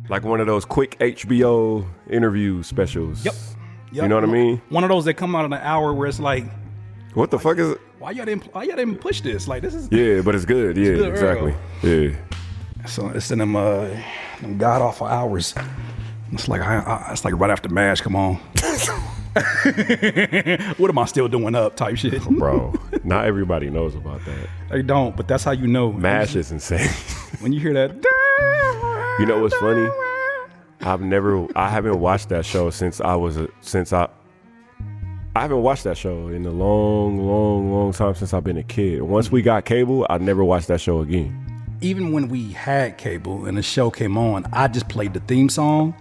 Like one of those quick HBO interview specials. Yep. You know what I mean? One of those that come out in an hour where it's like, what the fuck is it? Why y'all didn't push this? Like, this is... Yeah, but it's good. Yeah, good, exactly. Earl. Yeah. So it's in them god awful hours. It's like it's like right after MASH. Come on. What am I still doing up? Type shit. Bro, not everybody knows about that. They don't, but that's how you know. MASH is insane. When you hear that. You know what's funny? I haven't watched that show I haven't watched that show in a long time since I've been a kid. Once we got cable, I never watched that show again. Even when we had cable and the show came on, I just played the theme song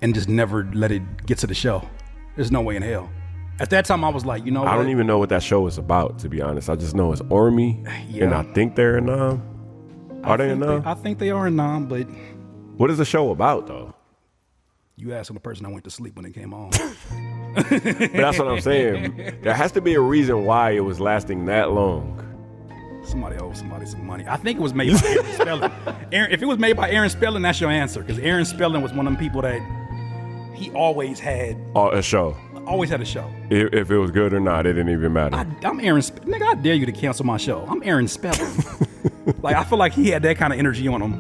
and just never let it get to the show. There's no way in hell. At that time, I was like, you know what? I don't even know what that show is about, to be honest. I just know it's Army, and I think they're in Nam. Are they in Nam? I think they are in Nam, but... What is the show about, though? You asking the person that went to sleep when it came on. But that's what I'm saying. There has to be a reason why it was lasting that long. Somebody owes somebody some money. I think it was made by Aaron Spelling. If it was made by Aaron Spelling, that's your answer. Because Aaron Spelling was one of them people that he always had a show. Always had a show. If it was good or not, it didn't even matter. I'm Aaron. Nigga, I dare you to cancel my show. I'm Aaron Spelling. Like, I feel like he had that kind of energy on him.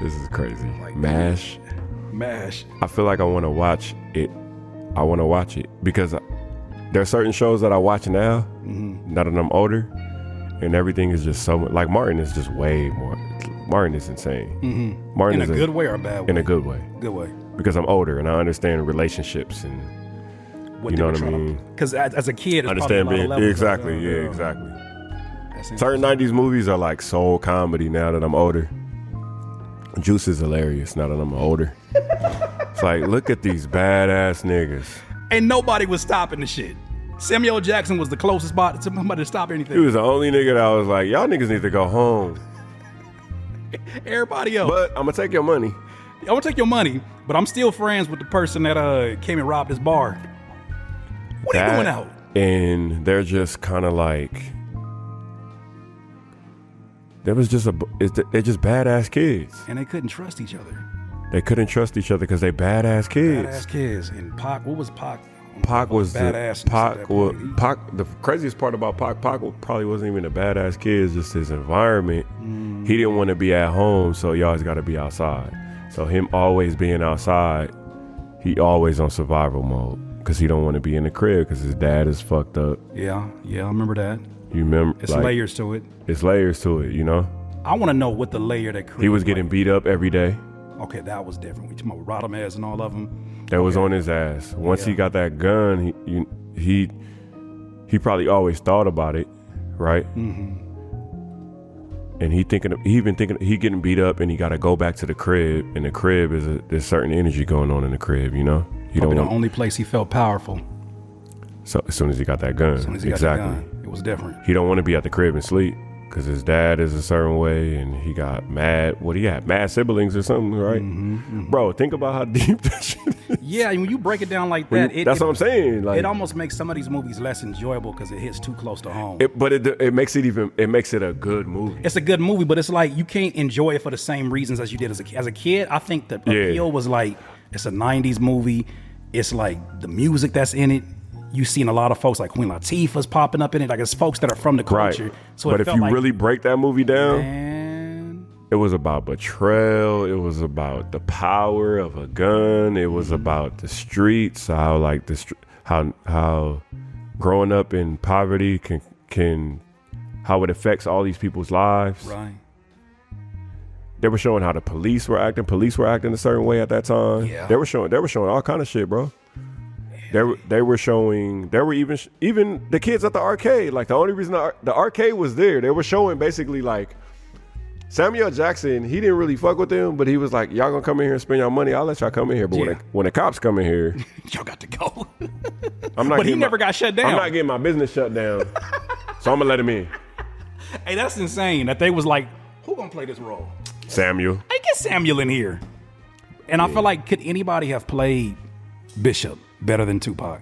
This is crazy. Like, MASH. I feel like I want to watch it. I want to watch it because there are certain shows that I watch now, now that I'm older, and everything is just so much. Like Martin is just way more. Martin is insane. Martin in a good way or a bad way? In a good way. Good way. Because I'm older and I understand relationships and you know what I mean. Because as a kid, it's understand probably being exactly. Yeah, exactly. Certain 90s movies are like soul comedy now that I'm older. Juice is hilarious now that I'm older. It's like, look at these badass niggas. And nobody was stopping the shit. Samuel L. Jackson was the closest spot to somebody to stop anything. He was the only nigga that was like, y'all niggas need to go home. Everybody else. But I'm gonna take your money. I'm gonna take your money, but I'm still friends with the person that came and robbed his bar. What are you doing out? And they're just kind of like, they're just badass kids. And they couldn't trust each other. They couldn't trust each other because they badass kids. Badass kids. And Pac, what was Pac? Pac was badass. Pac, the craziest part about Pac probably wasn't even a badass kid. It's just his environment. He didn't want to be at home, so you always got to be outside. So him always being outside, he always on survival mode because he don't want to be in the crib because his dad is fucked up. Yeah, I remember that. You remember? It's like, layers to it. It's layers to it, you know? I want to know what the layer that created. He was getting beat up every day. Okay, that was different. We talking about Rodamez and all of them. That was on his ass. Once he got that gun, he probably always thought about it, right? And he getting beat up, and he got to go back to the crib. And the crib there's certain energy going on in the crib, you know. The only place he felt powerful. So as soon as he got that gun, it was different. He don't want to be at the crib and sleep. Because his dad is a certain way, and he got mad. What he had? Mad siblings or something, right? Bro, think about how deep that shit is. Yeah, when you break it down like that, that's what I'm saying. Like, it almost makes some of these movies less enjoyable because it hits too close to home. But it makes it a good movie. It's a good movie, but it's like you can't enjoy it for the same reasons as you did as a kid. I think the appeal was like it's a '90s movie. It's like the music that's in it. You've seen a lot of folks like Queen Latifah's popping up in it. Like it's folks that are from the culture. Right. So but if you really break that movie down, it was about betrayal. It was about the power of a gun. It was about the streets. How growing up in poverty can how it affects all these people's lives. Right. They were showing how the police were acting. Police were acting a certain way at that time. Yeah. They were showing all kind of shit, bro. They were showing, even the kids at the arcade. Like the only reason the arcade was there, they were showing basically like Samuel Jackson. He didn't really fuck with them, but he was like, y'all gonna come in here and spend your money. I'll let y'all come in here. But when the cops come in here, y'all got to go. But he never got shut down. I'm not getting my business shut down, so I'm gonna let him in. Hey, that's insane. That they was like, who gonna play this role? Samuel. Hey, get Samuel in here. And I feel like could anybody have played Bishop better than Tupac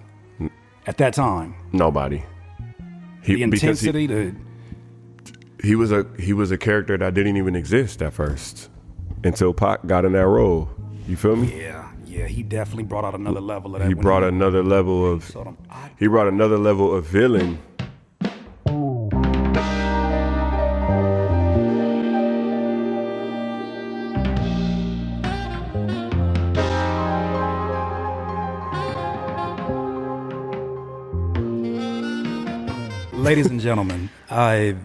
at that time? Nobody. The intensity, he was a character that didn't even exist at first. until Pac got in that role. You feel me? Yeah, he definitely brought out another level of that. He brought another level of villain. Ladies and gentlemen, I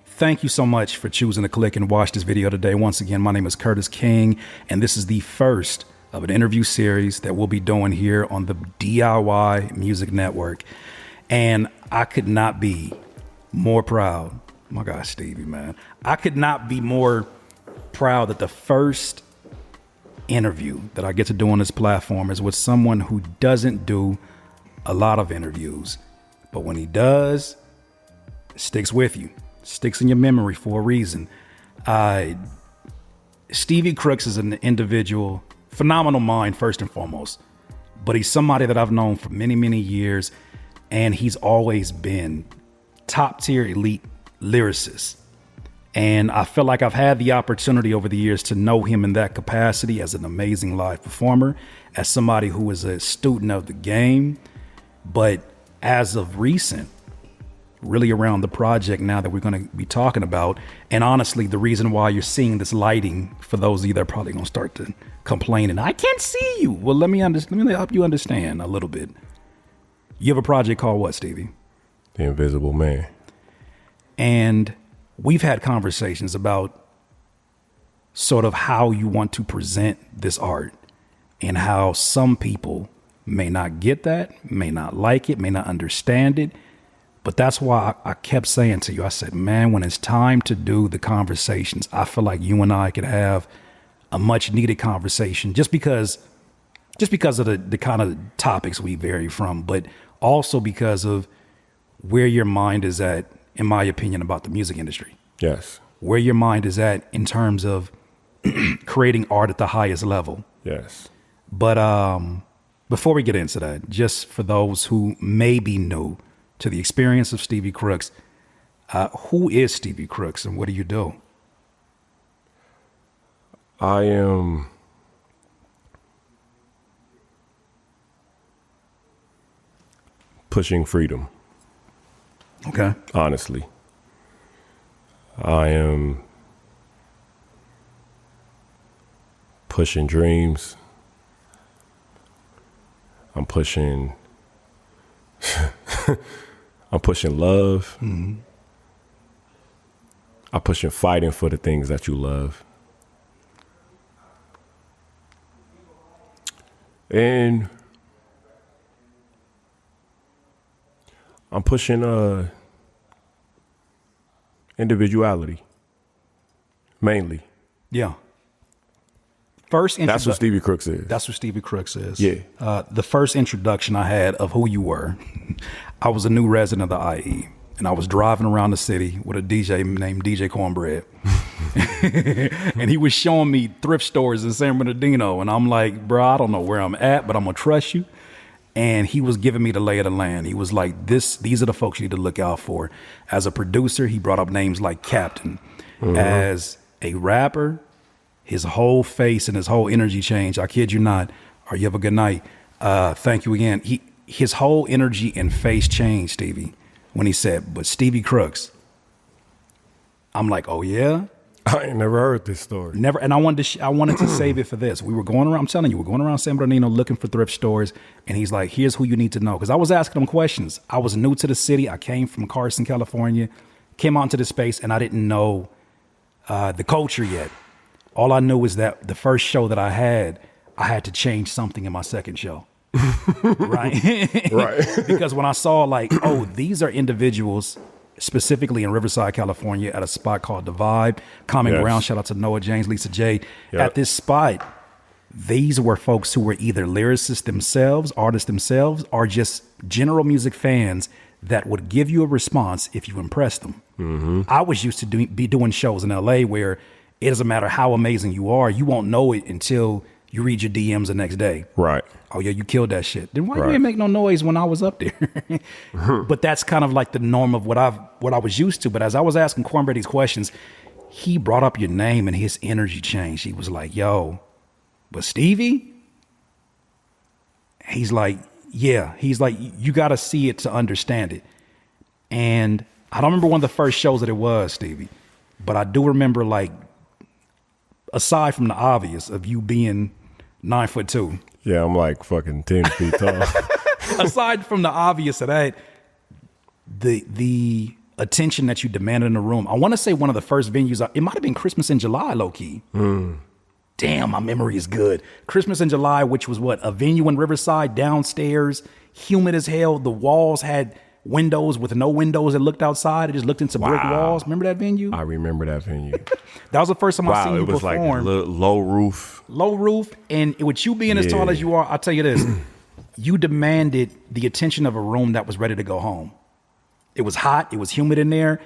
thank you so much for choosing to click and watch this video today. Once again, my name is Curtis King, and this is the first of an interview series that we'll be doing here on the DIY Music Network. And I could not be more proud. My gosh, Stevie, man. I could not be more proud that the first interview that I get to do on this platform is with someone who doesn't do a lot of interviews. But when he does, it sticks with you, sticks in your memory for a reason. Stevie Crooks is an individual, phenomenal mind first and foremost, but he's somebody that I've known for many, many years, and he's always been top tier elite lyricist. And I feel like I've had the opportunity over the years to know him in that capacity as an amazing live performer, as somebody who is a student of the game. But as of recent, really around the project now that we're going to be talking about, and honestly, the reason why you're seeing this lighting, for those of you that are probably going to start to complain, and I can't see you. Well, let me help you understand a little bit. You have a project called what, Stevie? The Invisible Man. And we've had conversations about sort of how you want to present this art and how some people may not get that, may not like it, may not understand it. But that's why I kept saying to you, I said, man, when it's time to do the conversations, I feel like you and I could have a much needed conversation just because of the kind of topics we vary from, but also because of where your mind is at, in my opinion, about the music industry. Yes. Where your mind is at in terms of creating art at the highest level. Yes. But before we get into that, just for those who may be new to the experience of Stevie Crooks, who is Stevie Crooks and what do you do? I am pushing freedom. Okay. Honestly. I am pushing dreams. I'm pushing I'm pushing love. Mm-hmm. I'm pushing fighting for the things that you love. And I'm pushing individuality, mainly. Yeah. That's what Stevie Crooks is. That's what Stevie Crooks is. Yeah. The first introduction I had of who you were, I was a new resident of the IE, and I was driving around the city with a DJ named DJ Cornbread. And he was showing me thrift stores in San Bernardino, and I'm like, bro, I don't know where I'm at, but I'm going to trust you. And he was giving me the lay of the land. He was like, these are the folks you need to look out for. As a producer, he brought up names like Captain. Mm-hmm. As a rapper, his whole face and his whole energy changed. I kid you not. Or you have a good night. Thank you again. His whole energy and face changed, Stevie, when he said, but Stevie Crooks. I'm like, oh yeah? I ain't never heard this story. Never. And I wanted to save it for this. We were going around, I'm telling you, we're going around San Bernardino looking for thrift stores. And he's like, here's who you need to know. Because I was asking him questions. I was new to the city. I came from Carson, California, came out into the space, and I didn't know the culture yet. All I knew is that the first show that I had to change something in my second show. Right? Right. Because when I saw like, oh, these are individuals specifically in Riverside, California, at a spot called The Vibe, Common Ground. Shout out to Noah James, Lisa J. Yep. At this spot, these were folks who were either lyricists themselves, artists themselves, or just general music fans that would give you a response if you impressed them. Mm-hmm. I was used to be doing shows in LA where it doesn't matter how amazing you are, you won't know it until you read your DMs the next day. Right. Oh yeah, you killed that shit. Then why you didn't make no noise when I was up there? But that's kind of like the norm of what I was used to. But as I was asking Cornbread these questions, he brought up your name and his energy changed. He was like, yo, but Stevie? He's like, yeah. He's like, you got to see it to understand it. And I don't remember one of the first shows that it was, Stevie, but I do remember, like, aside from the obvious of you being 9'2". Yeah, I'm like fucking 10 feet tall. Aside from the obvious of that, the attention that you demanded in the room. I want to say one of the first venues, it might have been Christmas in July, low key. Damn, my memory is good. Christmas in July, which was what? A venue in Riverside, downstairs, humid as hell. The walls had windows with no windows that looked outside. It just looked into brick walls. Remember that venue? I remember that venue. That was the first time I seen you perform. It was like low roof. Low roof. And with you being as tall as you are, I'll tell you this. You demanded the attention of a room that was ready to go home. It was hot. It was humid in there.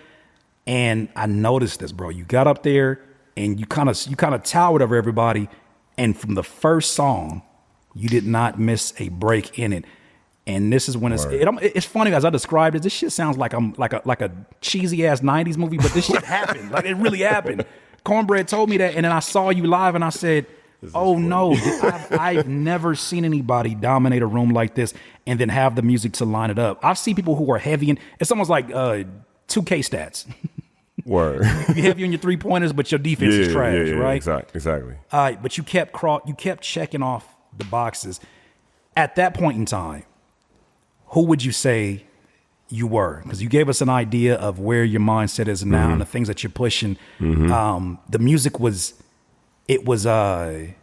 And I noticed this, bro. You got up there and you kind of towered over everybody. And from the first song, you did not miss a break in it. And this is when it's funny as I described it. This shit sounds like I'm like a cheesy ass 90s movie, but this shit happened. Like, it really happened. Cornbread told me that, and then I saw you live, and I said, "Oh no, I've never seen anybody dominate a room like this, and then have the music to line it up." I've seen people who are heavy, and it's almost like 2K stats. Word. You heavy on your 3-pointers, but your defense is trash, right? Exactly. All right, but you kept checking off the boxes. At that point in time, who would you say you were? Because you gave us an idea of where your mindset is now and the things that you're pushing. The music it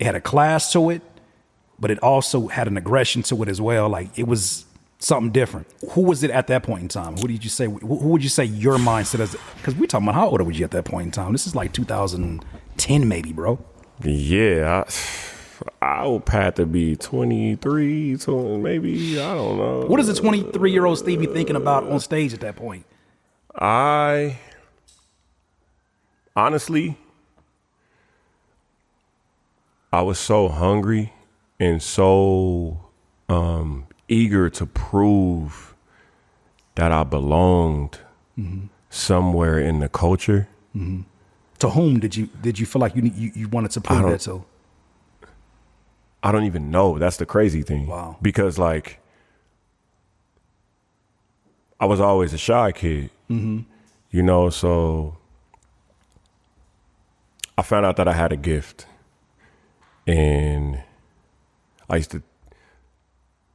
had a class to it, but it also had an aggression to it as well. Like, it was something different. Who was it at that point in time? Who did you say? Who would you say your mindset is? Because we're talking about how old was you at that point in time? This is like 2010, maybe, bro. Yeah. I would have to be 23, 20, maybe. I don't know. What is a 23-year-old Stevie thinking about on stage at that point? Honestly, I was so hungry and so eager to prove that I belonged somewhere in the culture. To whom did you feel like you wanted to prove that to? I don't even know. That's the crazy thing. Wow. Because, like, I was always a shy kid, you know, so I found out that I had a gift. And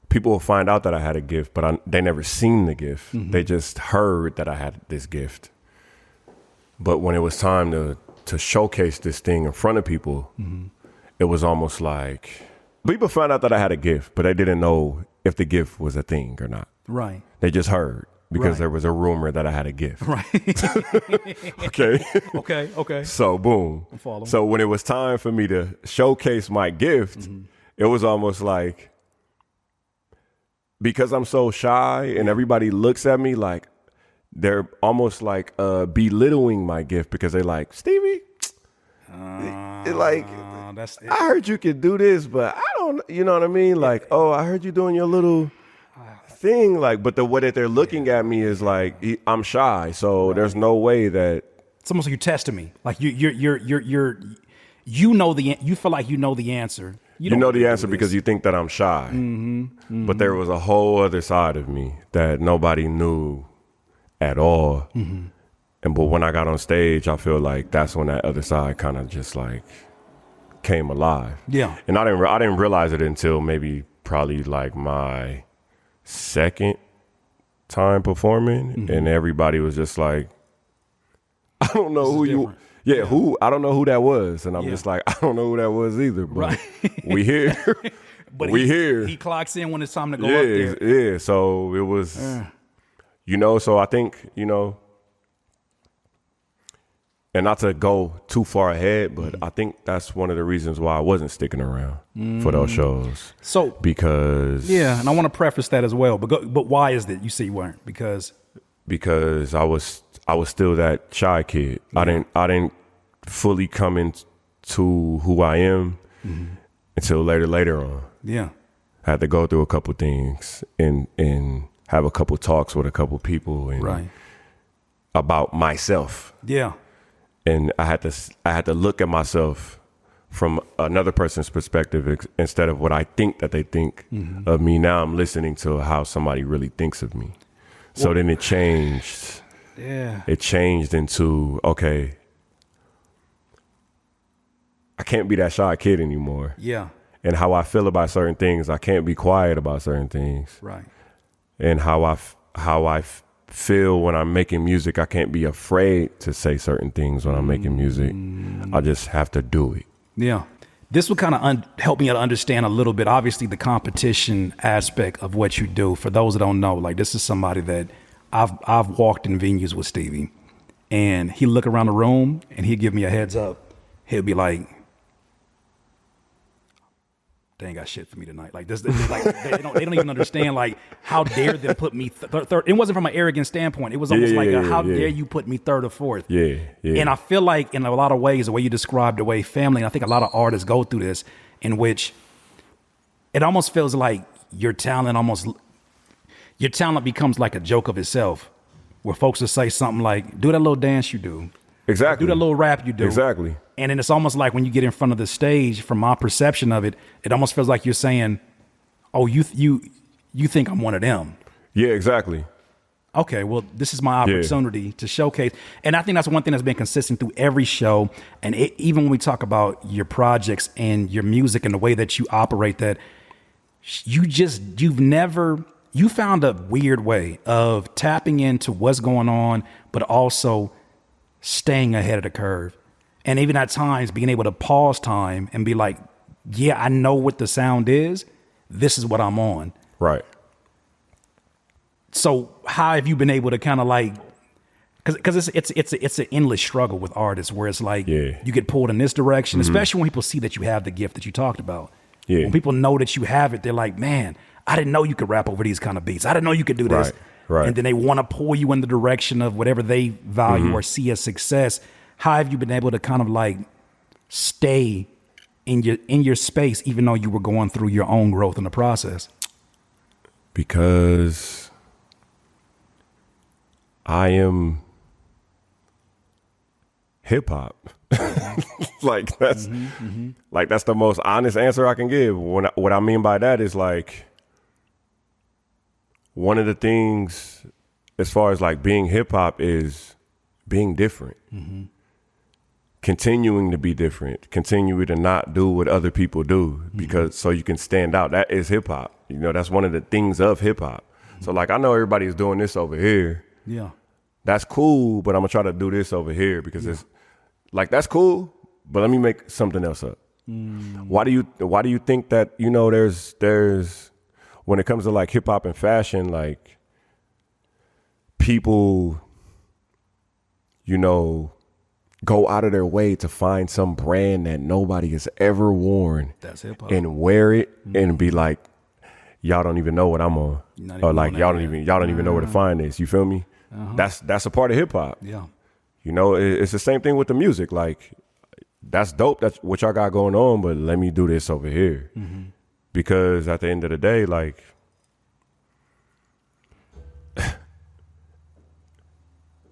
people will find out that I had a gift, but they never seen the gift. They just heard that I had this gift. But when it was time to showcase this thing in front of people, it was almost like people found out that I had a gift, but they didn't know if the gift was a thing or not. Right. They just heard because there was a rumor that I had a gift. Right. Okay. So boom. I'm following. So when it was time for me to showcase my gift, it was almost like, because I'm so shy and everybody looks at me like they're almost like belittling my gift, because they're like, Stevie, I heard you could do this, but I don't, you know what I mean? Like, oh, I heard you doing your little thing. Like, but the way that they're looking at me is like, I'm shy. So there's no way that. It's almost like you're testing me. Like you feel like you know the answer. You know the answer because you think that I'm shy. But there was a whole other side of me that nobody knew at all. But when I got on stage, I feel like that's when that other side kind of just like came alive. Yeah. And I didn't realize it until maybe probably like my second time performing, and everybody was just like, I don't know who you. Yeah, who? I don't know who that was, and I'm just like, I don't know who that was either. But we here. But here. He clocks in when it's time to go up there. Yeah. So it was, so I think, and not to go too far ahead, but I think that's one of the reasons why I wasn't sticking around for those shows. So because and I want to preface that as well. But why is that? You say you weren't because I was still that shy kid. I didn't fully come into who I am until later on. Yeah, I had to go through a couple things and have a couple talks with a couple people, and about myself. Yeah. And I had to look at myself from another person's perspective instead of what I think that they think of me. Now I'm listening to how somebody really thinks of me. So then it changed. Yeah. It changed into, okay, I can't be that shy kid anymore. Yeah. And how I feel about certain things, I can't be quiet about certain things. Right. And how I feel when I'm making music, I can't be afraid to say certain things when I'm making music. I just have to do it. Yeah. This will kind of help me to understand a little bit, obviously, the competition aspect of what you do. For those that don't know, like, this is somebody that I've walked in venues with Stevie, and he'd look around the room and he'd give me a heads up. He'll be like, they ain't got shit for me tonight. Like this, like they don't even understand. Like, how dare them put me third? It wasn't from an arrogant standpoint. It was almost how dare you put me third or fourth? Yeah. And I feel like in a lot of ways, the way you described the way family, and I think a lot of artists go through this, in which it almost feels like your talent becomes like a joke of itself, where folks will say something like, "Do that little dance you do." Exactly. Do that little rap you do. Exactly. And then it's almost like when you get in front of the stage, from my perception of it, it almost feels like you're saying, "Oh, you think I'm one of them." Yeah, exactly. Okay, well, this is my opportunity to showcase. And I think that's one thing that's been consistent through every show. And even when we talk about your projects and your music and the way that you operate, that you found a weird way of tapping into what's going on, but also staying ahead of the curve. And even at times being able to pause time and be like, yeah, I know what the sound is. This is what I'm on. Right. So how have you been able to kind of like, because it's an endless struggle with artists where it's like you get pulled in this direction, especially when people see that you have the gift that you talked about. Yeah. When people know that you have it, they're like, man, I didn't know you could rap over these kind of beats. I didn't know you could do this. Right. And then they want to pull you in the direction of whatever they value or see as success. How have you been able to kind of like stay in your space, even though you were going through your own growth in the process? Because I am hip hop. Like that's like that's the most honest answer I can give. What I mean by that is like, one of the things as far as like being hip hop is being different. Continuing to be different, continuing to not do what other people do, because so you can stand out. That is hip hop. You know, that's one of the things of hip hop. So like, I know everybody's doing this over here. Yeah. That's cool, but I'm gonna try to do this over here because it's like, that's cool, but let me make something else up. Why do you think that, you know, there's when it comes to like hip hop and fashion, like people, you know, go out of their way to find some brand that nobody has ever worn. That's hip-hop. And wear it and be like, y'all don't even know what I'm on. Or like, y'all don't even know where to find this. You feel me? That's a part of hip hop. Yeah. You know, it's the same thing with the music. Like, that's dope. That's what y'all got going on, but let me do this over here. Because at the end of the day, like,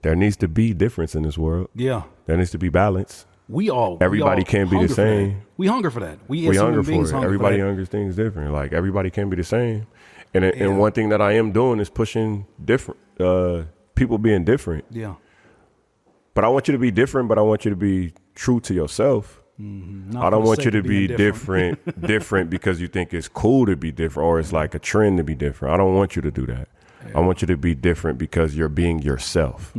there needs to be difference in this world. Yeah. There needs to be balance. Everybody can't be the same. We hunger for that. We hunger for it. Everybody hungers things different. Like, everybody can't be the same. And one thing that I am doing is pushing different, people being different. Yeah. But I want you to be different, but I want you to be true to yourself. I don't want you to be different because you think it's cool to be different or it's like a trend to be different. I don't want you to do that. I want you to be different because you're being yourself.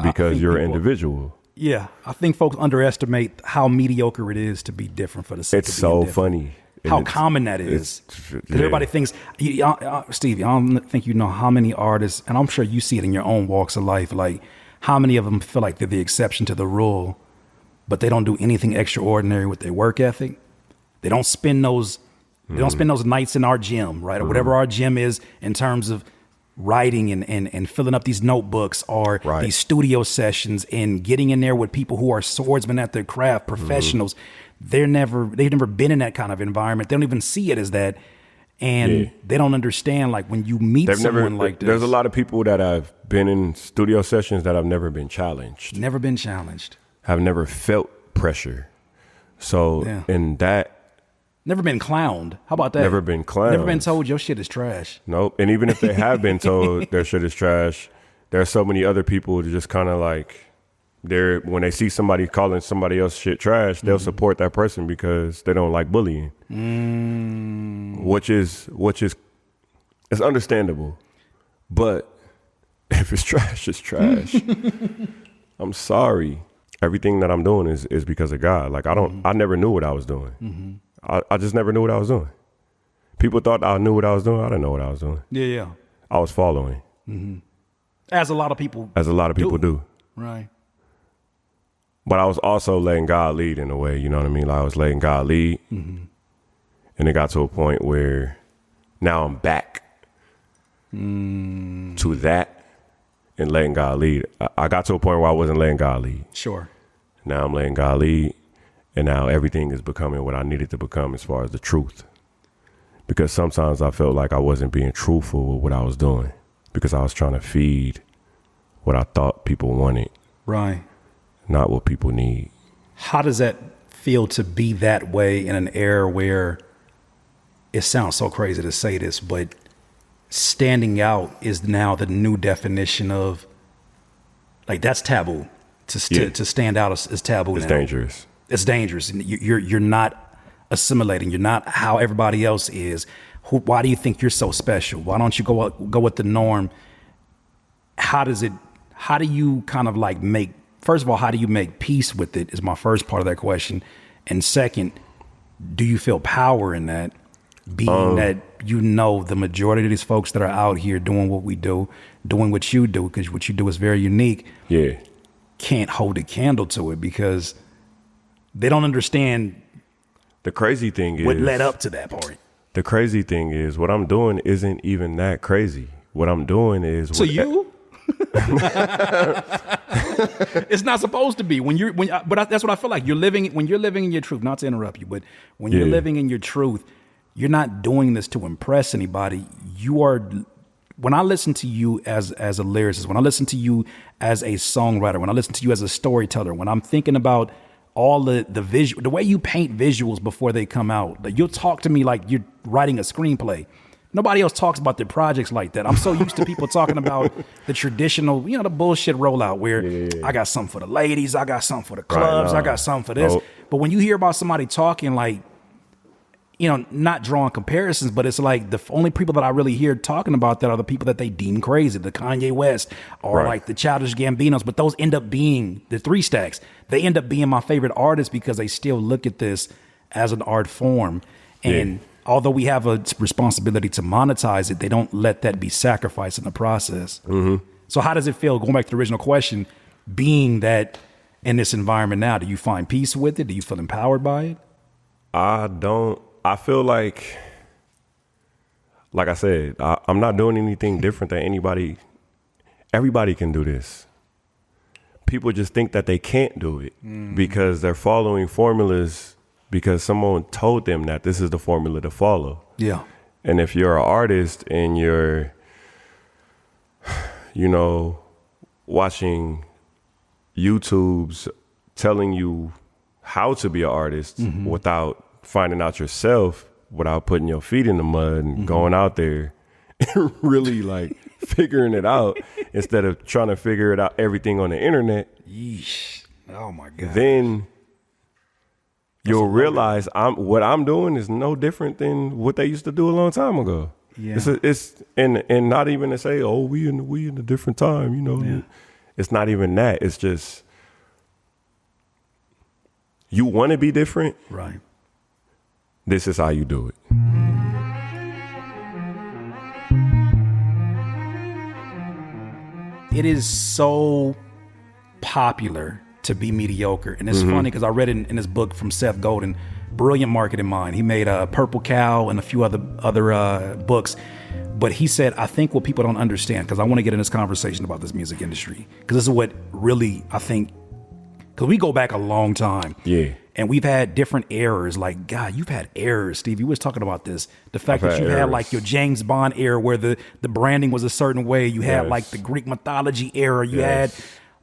Because you're an individual. Yeah. I think folks underestimate how mediocre it is to be different for the sake of being different. It's so funny. How common that is. Because everybody thinks, Stevie, I don't think you know how many artists, and I'm sure you see it in your own walks of life, like how many of them feel like they're the exception to the rule, but they don't do anything extraordinary with their work ethic. They don't spend those nights in our gym, right? Or whatever our gym is in terms of writing and filling up these notebooks or these studio sessions and getting in there with people who are swordsmen at their craft, professionals. They've never been in that kind of environment. They don't even see it as that. And they don't understand, like, when you meet someone like this. There's a lot of people that have been in studio sessions that have never been challenged. Never been challenged. Have never felt pressure. So, in that. Never been clowned. How about that? Never been clowned. Never been told your shit is trash. Nope. And even if they have been told their shit is trash, there are so many other people that just kind of like, when they see somebody calling somebody else shit trash, they'll support that person because they don't like bullying. Which is it's understandable. But if it's trash, it's trash. I'm sorry. Everything that I'm doing is because of God. Like I never knew what I was doing. I just never knew what I was doing. People thought I knew what I was doing. I didn't know what I was doing. Yeah. I was following. As a lot of people do. Right. But I was also letting God lead in a way, you know what I mean? Like I was letting God lead. And it got to a point where now I'm back to that and letting God lead. I got to a point where I wasn't letting God lead. Sure. Now I'm letting God lead. And now everything is becoming what I needed to become as far as the truth. Because sometimes I felt like I wasn't being truthful with what I was doing. Because I was trying to feed what I thought people wanted. Right. Not what people need. How does that feel to be that way in an era where it sounds so crazy to say this, but standing out is now the new definition of, like, that's taboo. To stand out is taboo. It's now. dangerous. It's dangerous. And you're not assimilating. You're not how everybody else is. Why do you think you're so special? Why don't you go with the norm? How do you kind of like first of all, how do you make peace with it is my first part of that question. And second, do you feel power in that? Being that the majority of these folks that are out here doing what we do, doing what you do, because what you do is very unique. Yeah. Can't hold a candle to it because they don't understand. The crazy thing is what led up to that part. The crazy thing is what I'm doing isn't even that crazy. What I'm doing is it's not supposed to be but that's what I feel like. When you're living in your truth, not to interrupt you, but when you're living in your truth, you're not doing this to impress anybody. When I listen to you as a lyricist, when I listen to you as a songwriter, when I listen to you as a storyteller, when I'm thinking about all the visual, the way you paint visuals before they come out, like you'll talk to me like you're writing a screenplay. Nobody else talks about their projects like that. I'm so used to people talking about the traditional, the bullshit rollout where I got something for the ladies, I got something for the clubs, I got something for this. But when you hear about somebody talking like, not drawing comparisons, but it's like the only people that I really hear talking about that are the people that they deem crazy, the Kanye West or like the Childish Gambinos. But those end up being the Three Stacks. They end up being my favorite artists because they still look at this as an art form. And although we have a responsibility to monetize it, they don't let that be sacrificed in the process. So how does it feel, going back to the original question, being that in this environment now? Do you find peace with it? Do you feel empowered by it? I don't. I feel like I said, I'm not doing anything different than anybody. Everybody can do this. People just think that they can't do it because they're following formulas because someone told them that this is the formula to follow. Yeah. And if you're an artist and you're, watching YouTubes telling you how to be an artist without finding out yourself, without putting your feet in the mud and going out there and really like figuring it out instead of trying to figure it out everything on the internet. Yeesh. Oh my God. Then you'll realize what I'm doing is no different than what they used to do a long time ago. Yeah. It's and not even to say, oh, we in a different time, Yeah. It's not even that. It's just you want to be different. Right. This is how you do it. It is so popular to be mediocre. And it's funny because I read in this book from Seth Godin, brilliant marketing mind. He made Purple Cow and a few other books. But he said, I think what people don't understand, because I want to get in this conversation about this music industry, because this is what really, I think, because we go back a long time. Yeah. And we've had different eras. Like, God, you've had eras, Steve. You was talking about this. The fact that you had like your James Bond era where the branding was a certain way. You had like the Greek mythology era. You had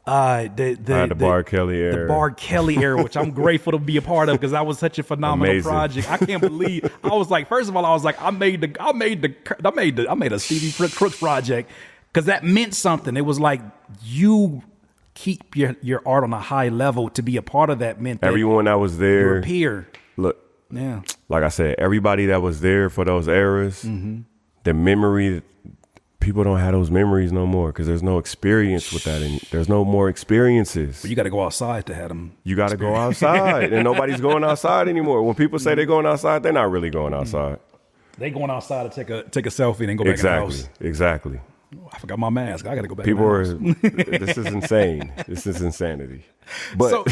the Bar Kelly era. The Bar Kelly era, which I'm grateful to be a part of because that was such a phenomenal project. I can't believe I was like, first of all, I was like, I made a Stevie Crooks project because that meant something. It was like you keep your art on a high level. To be a part of that meant that everyone that was there, you're a peer. Look, like I said, everybody that was there for those eras, the memory. People don't have those memories no more because there's no experience with that. There's no more experiences. But you got to go outside to have them. You got to go outside, and nobody's going outside anymore. When people say they're going outside, they're not really going outside. They going outside to take a selfie and go back in the house. Exactly. Oh, I forgot my mask. I got to go back. People are. This is insane. This is insanity. But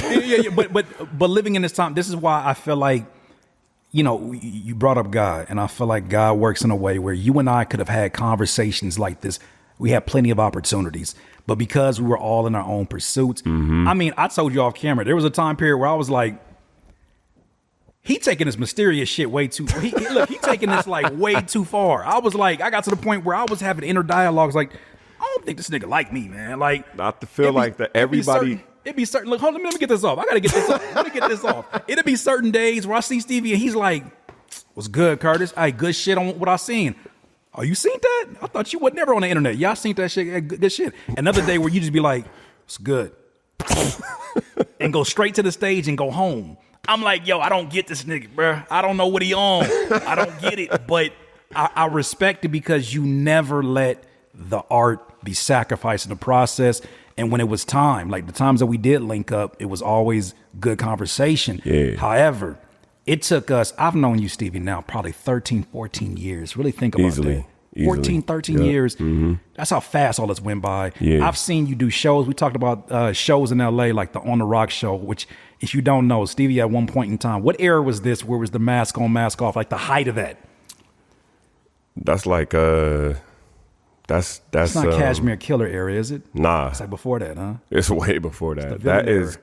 but living in this time, this is why I feel like. You know, you brought up God, and I feel like God works in a way where you and I could have had conversations like this. We had plenty of opportunities, but because we were all in our own pursuits, I mean, I told you off camera, there was a time period where I was like, he taking this mysterious shit way too, he taking this like way too far. I was like, I got to the point where I was having inner dialogues like, I don't think this nigga like me, man. Like, not to feel like that everybody... It'd be certain. Look, hold on, let me get this off. I gotta get this off. Let me get this off. It'd be certain days where I see Stevie and he's like, "What's good, Curtis? Hey, good shit on what I seen. Oh, you seen that? I thought you was never on the internet. Y'all seen that shit? Good shit." Another day where you just be like, "What's good?" and go straight to the stage and go home. I'm like, yo, I don't get this nigga, bro. I don't know what he on. I don't get it, but I respect it because you never let the art be sacrificed in the process. And when it was time, like the times that we did link up, it was always good conversation. Yeah. However, it took us, I've known you, Stevie, now probably 13, 14 years. Really think about that. 14, 13 years. Mm-hmm. That's how fast all this went by. Yeah. I've seen you do shows. We talked about shows in LA, like the On the Rock show, which if you don't know, Stevie at one point in time, what era was this? Where was the mask on, mask off? Like the height of that? That's like, that's it's not Cashmere Killer era, is it? Nah, it's like before that, huh? It's way before that. That is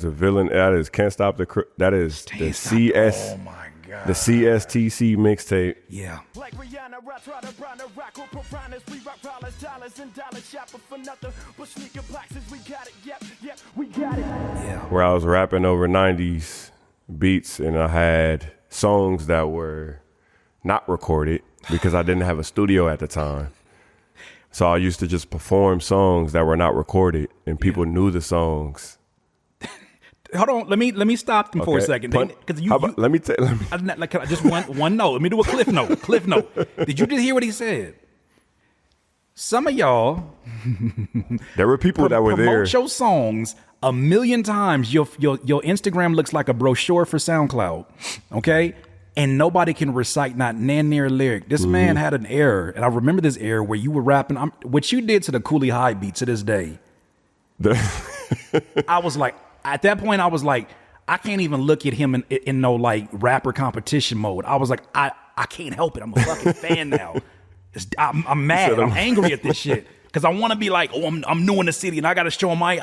the villain. That is Can't Stop the. That is the CS. Oh my god. The CSTC mixtape. Yeah. Yeah. Where I was rapping over 90s beats, and I had songs that were not recorded because I didn't have a studio at the time. So I used to just perform songs that were not recorded, and people knew the songs. Hold on, let me stop them for a second. Let me just one note. Let me do a cliff note. Cliff note. Did you just hear what he said? Some of y'all, there were people that were there. Promote your songs 1,000,000 times. Your Instagram looks like a brochure for SoundCloud. Okay. And nobody can recite not near a lyric. This man had an error, and I remember this error where you were rapping. What you did to the Cooley High beat to this day. I was like, at that point, I was like, I can't even look at him in no like rapper competition mode. I was like, I can't help it. I'm a fucking fan now. I'm mad. I'm angry at this shit because I want to be like, oh, I'm new in the city, and I got to show him I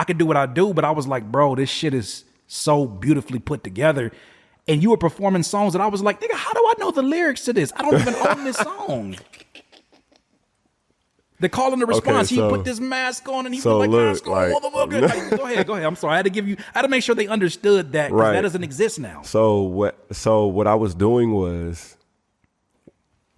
can do what I do. But I was like, bro, this shit is so beautifully put together. And you were performing songs that I was like, nigga, how do I know the lyrics to this? I don't even own this song. The call and the response. Okay, he put this mask on and he put like mask on. Go ahead. I'm sorry. I had to make sure they understood that because that doesn't exist now. So what I was doing was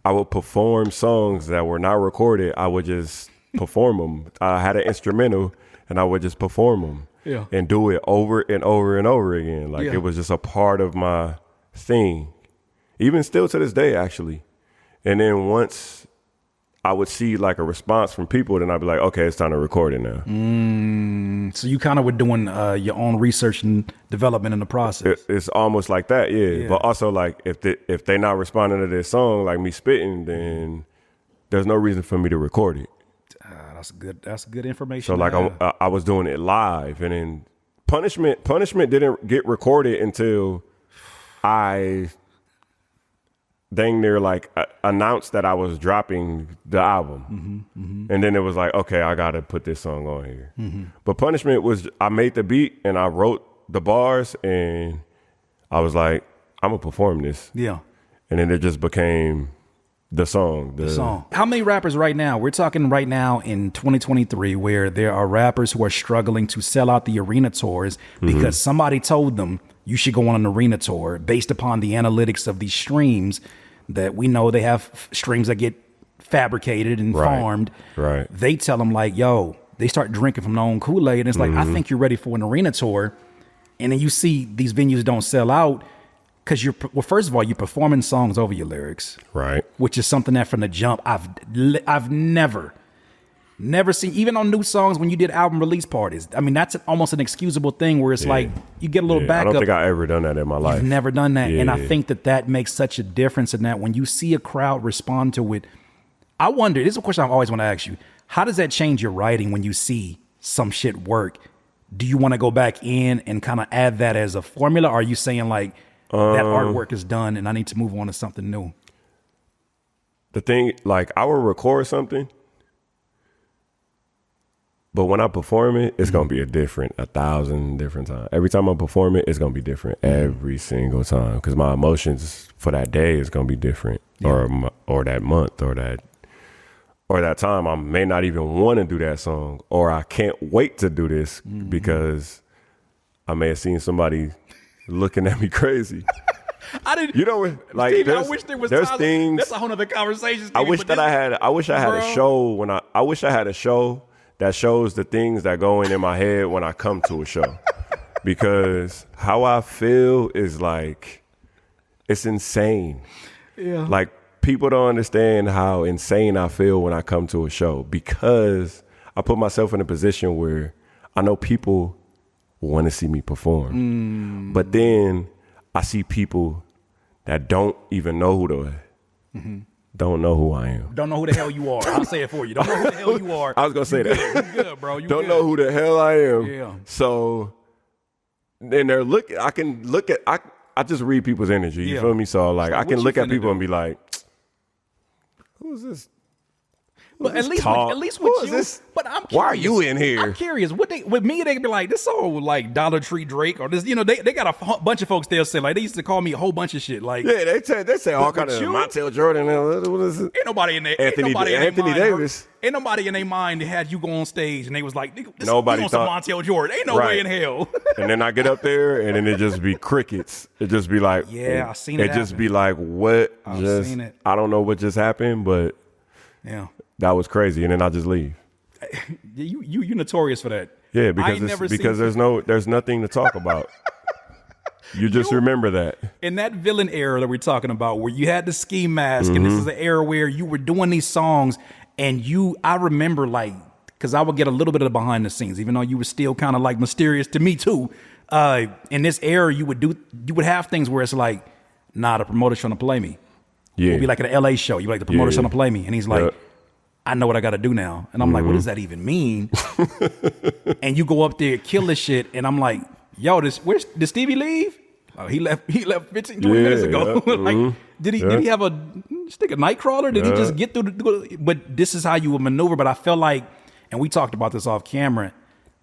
I would perform songs that were not recorded. I would just perform them. I had an instrumental and I would just perform them. Yeah. And do it over and over and over again. Like it was just a part of my thing. Even still to this day, actually. And then once I would see like a response from people, then I'd be like, okay, it's time to record it now. So you kind of were doing your own research and development in the process. It's almost like that, yeah. But also like if they not responding to this song, like me spitting, then there's no reason for me to record it. That's good information. So like I was doing it live, and then punishment didn't get recorded until I dang near like announced that I was dropping the album, and then it was like, okay, I gotta put this song on here. But punishment was I made the beat and I wrote the bars, and I was like, I'm gonna perform this. Yeah. And then it just became the song. The song. How many rappers right now? We're talking right now in 2023 where there are rappers who are struggling to sell out the arena tours because somebody told them you should go on an arena tour based upon the analytics of these streams that we know they have streams that get fabricated and farmed. Right. They tell them like, yo, they start drinking from their own Kool-Aid. And it's like, I think you're ready for an arena tour. And then you see these venues don't sell out. Because well, first of all, you're performing songs over your lyrics, right? Which is something that from the jump I've never seen, even on new songs when you did album release parties. I mean, that's almost an excusable thing where it's like you get a little backup. I don't think I ever done that in my life. You've never done that, and I think that makes such a difference in that when you see a crowd respond to it. I wonder. This is a question I always want to ask you: how does that change your writing when you see some shit work? Do you want to go back in and kind of add that as a formula? Or are you saying like, that artwork is done and I need to move on to something new? The thing, like, I will record something, but when I perform it, it's going to be 1,000 different times. Every time I perform it, it's going to be different every single time because my emotions for that day is going to be different or that month or that time. I may not even want to do that song, or I can't wait to do this because I may have seen somebody looking at me crazy. I didn't. You know, like Stevie, I wish there was there's things. That's a whole other conversation. Stevie, I wish I had a show I wish I had a show that shows the things that go in my head when I come to a show, because how I feel is like it's insane. Yeah. Like people don't understand how insane I feel when I come to a show because I put myself in a position where I know people want to see me perform. But then I see people that don't even know don't know who I am. Don't know who the hell you are. I'll say it for you. Don't know who the hell you are. I was going to say that. You good, bro. You don't know who the hell I am. Yeah. So then I just read people's energy. You feel me? So like I can look at people and be like, who's this? But at least with you. But I'm curious. Why are you in here? I'm curious. With me, they can be like, this song like Dollar Tree Drake or this. You know, they got a bunch of folks they'll say like they used to call me a whole bunch of shit. Like they say all kind of Montel Jordan. What is it? Ain't nobody in there. Anthony Davis. Ain't nobody in their mind that had you go on stage and they was like, nobody you thought Montel Jordan. Ain't no way in hell. And then I get up there and then it just be crickets. It just be like, I seen it. It just be like, what? Seen it. I don't know what just happened, but yeah. That was crazy, and then I just leave. You notorious for that. Yeah, because there's nothing to talk about. You just remember that. In that villain era that we're talking about, where you had the ski mask, and this is the era where you were doing these songs, and I remember like, because I would get a little bit of the behind the scenes, even though you were still kind of like mysterious to me too. In this era, you would have things where it's like, nah, the promoter's trying to play me. Yeah, it'd be like at an LA show. You like the promoter's trying to play me, and he's like. I know what I got to do now. And I'm like, what does that even mean? And you go up there, kill this shit. And I'm like, yo, did Stevie leave? Oh, he left 15, 20 minutes ago. Like, did he have a stick a night crawler? Did he just get through but this is how you would maneuver. But I felt like, and we talked about this off camera,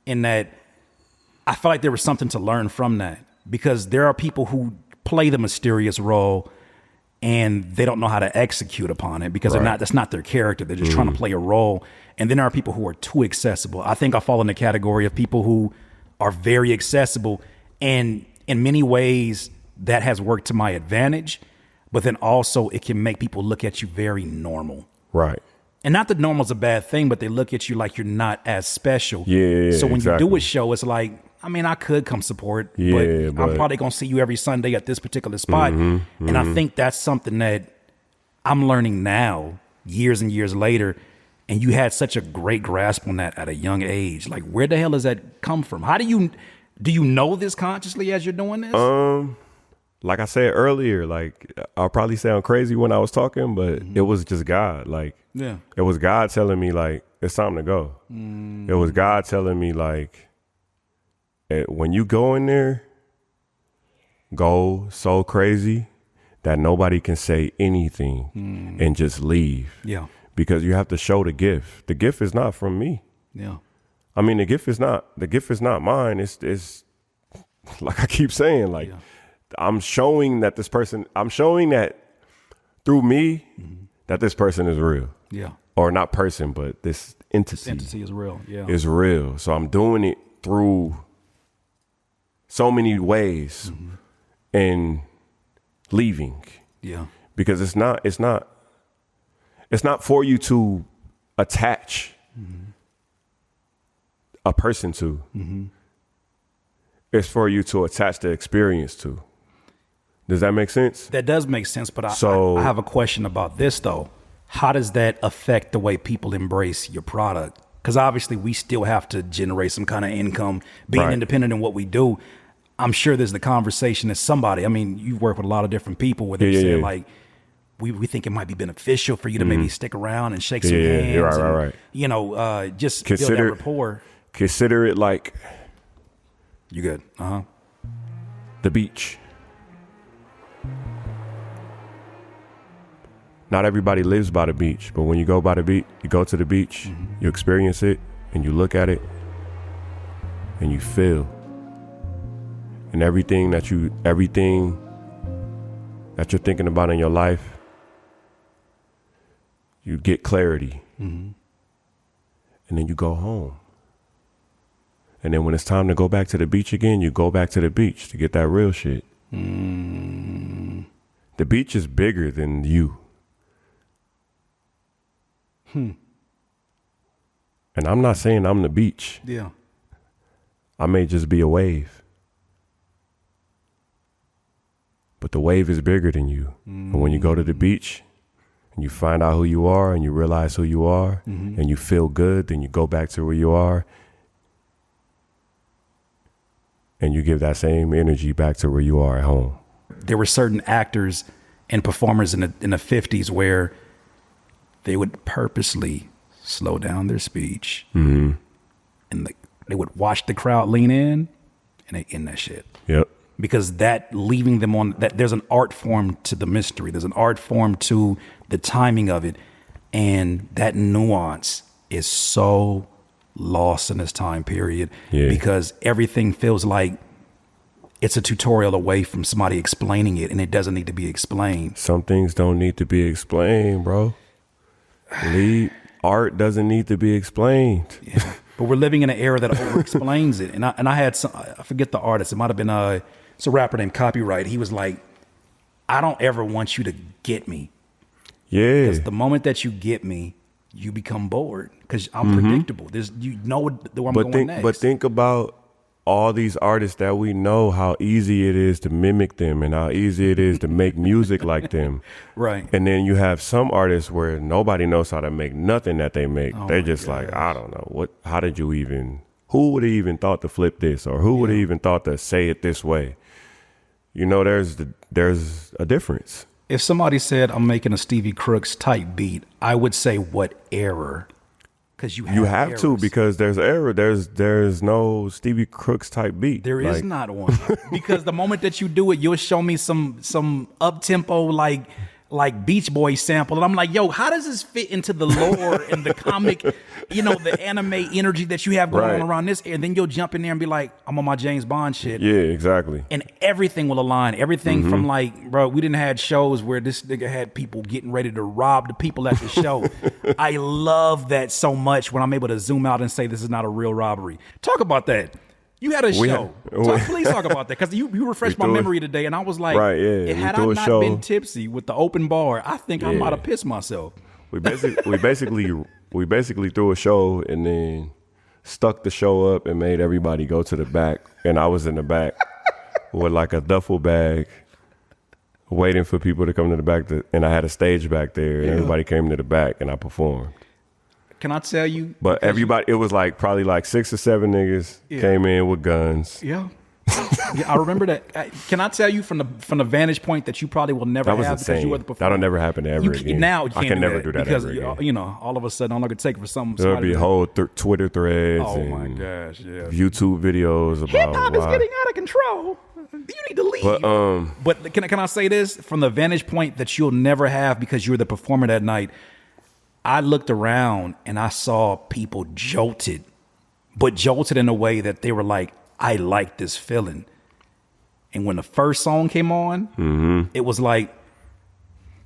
in that I felt like there was something to learn from that. Because there are people who play the mysterious role and they don't know how to execute upon it because that's not their character. They're just trying to play a role. And then there are people who are too accessible. I think I fall in the category of people who are very accessible. And in many ways, that has worked to my advantage. But then also it can make people look at you very normal. Right. And not that normal's a bad thing, but they look at you like you're not as special. Yeah. So when you do a show, it's like, I mean, I could come support, but I'm probably going to see you every Sunday at this particular spot. And I think that's something that I'm learning now, years and years later. And you had such a great grasp on that at a young age. Like, where the hell does that come from? How do you know this consciously as you're doing this? Like I said earlier, like I'll probably sound crazy when I was talking, but it was just God. Like, it was God telling me like, it's time to go. It was God telling me like, when you go in there, go so crazy that nobody can say anything and just leave. Yeah. Because you have to show the gift. The gift is not from me. Yeah. I mean, the gift is not mine. It's like I keep saying, like I'm showing that through me that this person is real. Yeah. Or not person, but this entity. This entity is real. Yeah. Is real. So I'm doing it through so many ways and leaving. Yeah. Because it's not for you to attach a person to. It's for you to attach the experience to. Does that make sense? That does make sense, but I have a question about this though. How does that affect the way people embrace your product? Because obviously we still have to generate some kind of income, being independent in what we do. I'm sure there's the conversation that somebody, I mean, you work with a lot of different people where they say like, we think it might be beneficial for you to maybe stick around and shake some hands. Right. You know, just build that rapport. Consider it like... You good? The beach. Not everybody lives by the beach, but when you go by the beach, you go to the beach, you experience it, and you look at it, and you feel. And everything that you're thinking about in your life, you get clarity. And then you go home. And then when it's time to go back to the beach again, you go back to the beach to get that real shit. The beach is bigger than you. And I'm not saying I'm the beach. Yeah. I may just be a wave. But the wave is bigger than you. And when you go to the beach and you find out who you are and you realize who you are and you feel good, then you go back to where you are and you give that same energy back to where you are at home. There were certain actors and performers in the 50s where they would purposely slow down their speech and they would watch the crowd lean in and they end that shit. Yep. Because that leaving them on that, there's an art form to the mystery. There's an art form to the timing of it. And that nuance is so lost in this time period because everything feels like it's a tutorial away from somebody explaining it and it doesn't need to be explained. Some things don't need to be explained, bro. Art doesn't need to be explained. Yeah. But we're living in an era that over-explains it. And I had some, I forget the artist. It might have been it's a rapper named Copyright. He was like, I don't ever want you to get me. Yeah. Because the moment that you get me, you become bored. Because I'm predictable. You know where I'm going next. But think about all these artists that we know, how easy it is to mimic them and how easy it is to make music like them. Right. And then you have some artists where nobody knows how to make nothing that they make. They're just like, I don't know. How did you even, who would have even thought to flip this? Or who would have even thought to say it this way? You know, there's a difference. If somebody said, I'm making a Stevie Crooks type beat, I would say, what error? Because you have errors. To, because there's error. There's no Stevie Crooks type beat. There is not one. Because the moment that you do it, you'll show me some up tempo like Beach Boy sample, and I'm like, yo, how does this fit into the lore and the comic, the anime energy that you have going on around this? And then you'll jump in there and be like, I'm on my James Bond shit. Yeah, exactly. And everything will align. Everything from like, bro, we didn't have shows where this nigga had people getting ready to rob the people at the show. I love that so much when I'm able to zoom out and say this is not a real robbery. Talk about that. You had a show. Please talk about that, because you refreshed my memory today, and I was like, had I not been tipsy with the open bar, I think I might have pissed myself. We basically threw a show and then stuck the show up and made everybody go to the back, and I was in the back with like a duffel bag, waiting for people to come to the back, and I had a stage back there, and everybody came to the back, and I performed. Can I tell you? But everybody, it was like probably like 6 or 7 niggas came in with guns. Yeah. I remember that. Can I tell you from the vantage point that you probably will never have insane. Because you were the performer? That'll never happen ever again. Now you can't I can never do that because ever again. All of a sudden, all I could take for something. There'll be whole Twitter threads. Oh and my gosh! Yeah. YouTube videos about hip hop is getting out of control. You need to leave. But can I say this from the vantage point that you'll never have because you were the performer that night? I looked around and I saw people jolted, but jolted in a way that they were like, I like this feeling. And when the first song came on, it was like,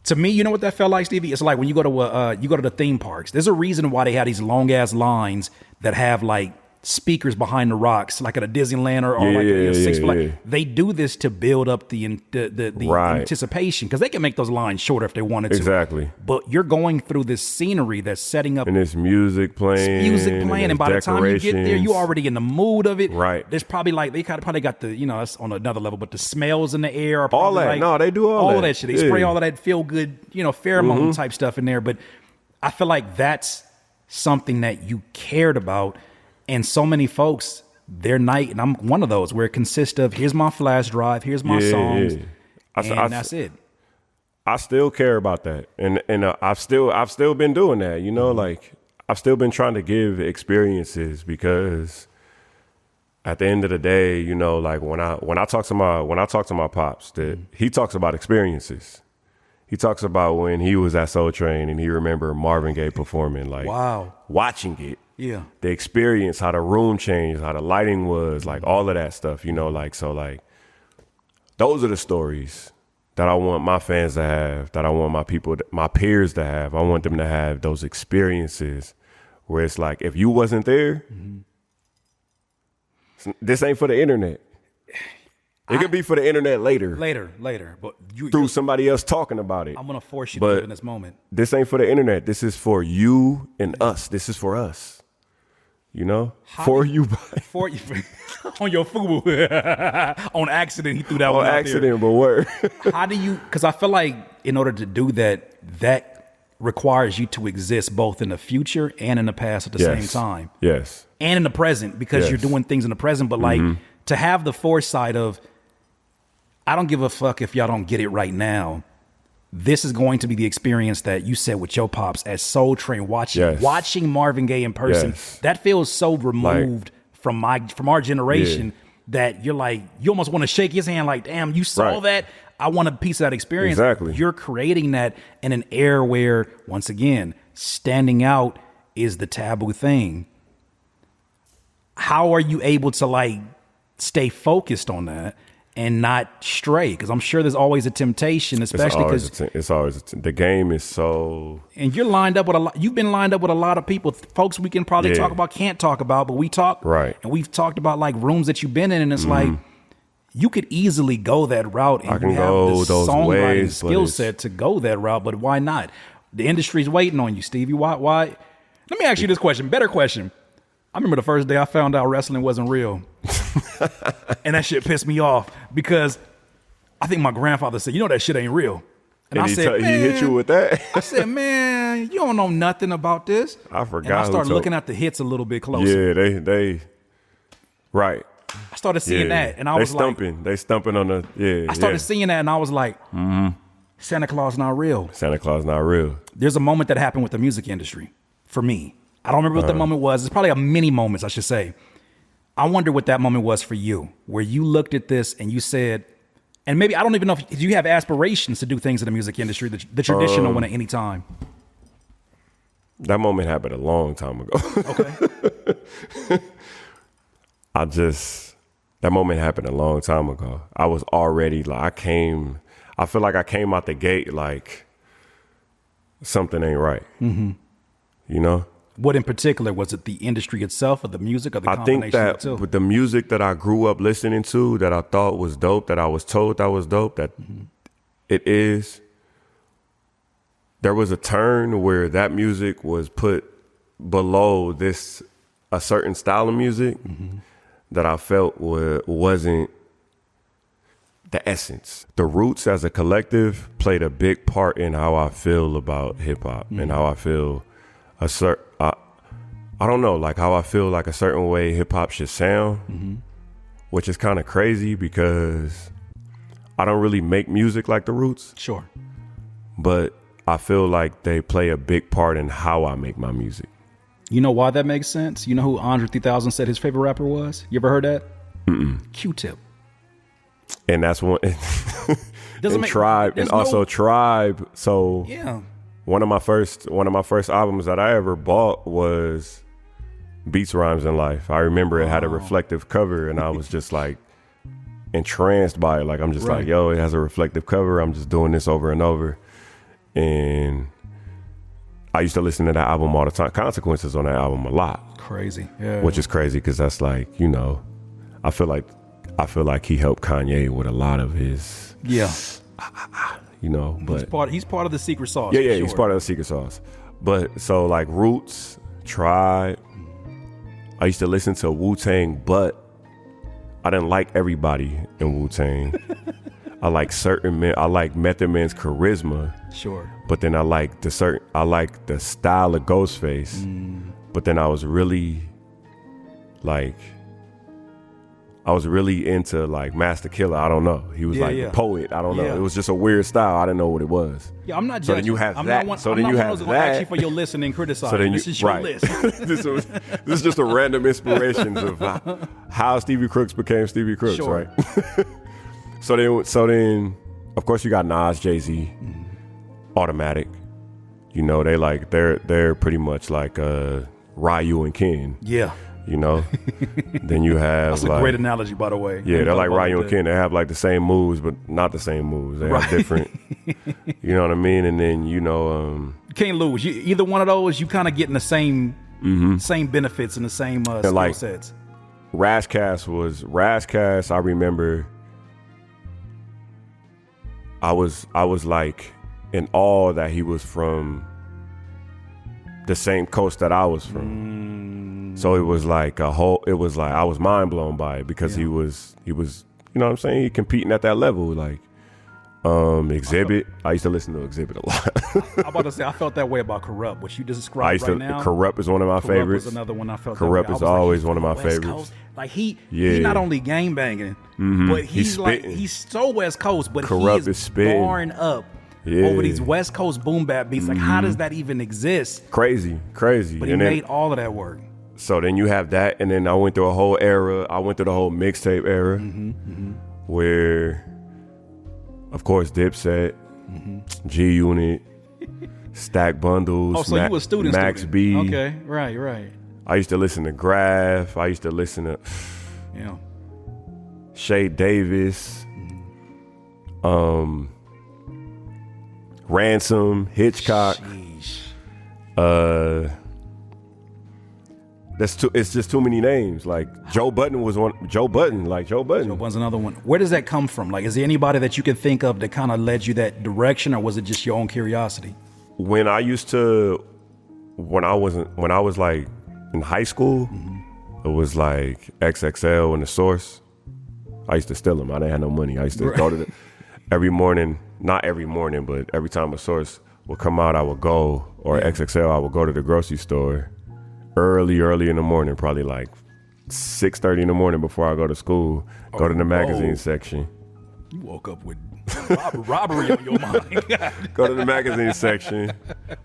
to me, you know what that felt like, Stevie? It's like when you go to the theme parks. There's a reason why they have these long ass lines that have like speakers behind the rocks, like at a Disneyland or Six Flags. They do this to build up the anticipation, because they can make those lines shorter if they wanted to. Exactly. But you're going through this scenery that's setting up, and there's music playing, and by the time you get there, you're already in the mood of it. Right. There's probably like they probably got the, that's on another level, but the smells in the air are all that. Like, no, they do all that shit. They spray all of that feel good, pheromone type stuff in there. But I feel like that's something that you cared about. And so many folks, their night, and I'm one of those, where it consists of, here's my flash drive, here's my songs, and that's it. I still care about that, and I've still been doing that. Like I've still been trying to give experiences, because at the end of the day, like when I talk to my pops, that he talks about experiences. He talks about when he was at Soul Train and he remembered Marvin Gaye performing, like watching it. Yeah. The experience, how the room changed, how the lighting was, like all of that stuff, like those are the stories that I want my fans to have, that I want my peers to have. I want them to have those experiences where it's like, if you wasn't there, this ain't for the internet. It could be for the internet later. But through somebody else talking about it. I'm going to force you to live in this moment. This ain't for the internet. This is for you and us. This is for us. For you on your FUBU. On accident, he threw that one out there. On accident, but word. How do you, because I feel like in order to do that requires you to exist both in the future and in the past at the same time. Yes. And in the present, because you're doing things in the present. But like, to have the foresight of, I don't give a fuck if y'all don't get it right now. This is going to be the experience that you said with your pops at Soul Train, watching Marvin Gaye in person. That feels so removed from our generation that you're like, you almost want to shake his hand like, damn, you saw that? I want a piece of that experience. Exactly. You're creating that in an era where, once again, standing out is the taboo thing. How are you able to like stay focused on that and not stray? Because I'm sure there's always a temptation, especially because the game is so. And you're lined up with a lot. You've been lined up with a lot of people, folks we can probably talk about, can't talk about, but we talk. Right. And we've talked about like rooms that you've been in, and it's like you could easily go that route, and you have the songwriting skill set to go that route. But why not? The industry's waiting on you, Stevie. Why? Let me ask you this question. Better question. I remember the first day I found out wrestling wasn't real. And that shit pissed me off, because I think my grandfather said, that shit ain't real. And I said, he hit you with that? I said, man, you don't know nothing about this. I forgot. And I started looking at the hits a little bit closer. Yeah, they right. I started seeing that, and I was like, they stumping on the I started seeing that, and I was like, Santa Claus not real. Santa Claus not real. There's a moment that happened with the music industry for me. I don't remember what that moment was. It's probably a many moments, I should say. I wonder what that moment was for you, where you looked at this and you said, and maybe, I don't even know if you have aspirations to do things in the music industry, the traditional one at any time. That moment happened a long time ago. Okay. That moment happened a long time ago. I was already like, I feel like I came out the gate like something ain't right. What in particular? Was it the industry itself, or the music, or the combination of the two? I think that with the music that I grew up listening to, that I thought was dope, that I was told that was dope, that it is, there was a turn where that music was put below a certain style of music that I felt wasn't the essence. The Roots as a collective played a big part in how I feel about hip hop and how I feel I don't know, like how I feel like a certain way hip hop should sound, which is kind of crazy because I don't really make music like the Roots. Sure. But I feel like they play a big part in how I make my music. You know why that makes sense? You know who Andre 3000 said his favorite rapper was? You ever heard that? Q-Tip. And that's one. And Tribe, and also Tribe. So yeah. One of my first albums that I ever bought was Beats, Rhymes, and Life. I remember it had a reflective cover, and I was just like, entranced by it. Like I'm just like, yo, it has a reflective cover. I'm just doing this over and over. And I used to listen to that album all the time. Consequences on that album a lot. Crazy. Yeah. Which is crazy because that's like, you know, I feel like he helped Kanye with a lot of his you know, but he's part of the secret sauce. Yeah, he's part of the secret sauce. But so like Roots, Tribe, I used to listen to Wu-Tang, but I didn't like everybody in Wu-Tang. I like certain men. I like Method Man's charisma. Sure. But then I like the style of Ghostface. But then I was really into like Master Killer. I don't know. He was a poet. I don't know. It was just a weird style. I didn't know what it was. Yeah, I'm not judging. So then you have I'm that. Not one, so I'm then not you one have of those that actually for your listening and criticize. So then this is your list. this is just a random inspirations of how Stevie Crooks became Stevie Crooks, right? So then, of course, you got Nas, Jay-Z, Automatic. You know, they're pretty much like Ryu and Ken. Yeah. You know, then you have that's a great analogy, by the way. Yeah, they're like Ryu and Ken. They have like the same moves, but not the same moves. They have different. You know what I mean? And then you know, you can't lose. Either one of those, you kind of getting the same same benefits and the same skill like, sets. Razcast. I remember. I was like in awe that he was from the same coast that I was from. So it was like I was mind blown by it because he was, you know what I'm saying? He competing at that level. Like, Exhibit. I used to listen to Exhibit a lot. I'm about to say, I felt that way about Corrupt, which you just described right now. Corrupt is one of my favorites. Was another one I felt Corrupt is always one of my favorites. Coast. Like he's not only gang banging, but he's so West Coast, but Corrupt he is barring up over these West Coast boom bap beats. Like, how does that even exist? Crazy. But he made all of that work. So then you have that, and then I went through a whole era. I went through the whole mixtape era, where, of course, Dipset, G Unit, Stack Bundles. Oh, so you were a student? Max B. Okay, right. I used to listen to Graph. I used to listen to Shay Davis, Ransom, Hitchcock. It's just too many names. Like Joe Budden was one. Joe Budden's another one. Where does that come from? Like, is there anybody that you can think of that kind of led you that direction, or was it just your own curiosity? When I was like in high school, it was like XXL and The Source. I used to steal them. I didn't have no money. I used to go to every morning, not every morning, but every time a Source would come out, I would go, or XXL, I would go to the grocery store early in the morning, probably like 6:30 in the morning before I go to school, go to the magazine section. You woke up with robbery on your mind. Go to the magazine section.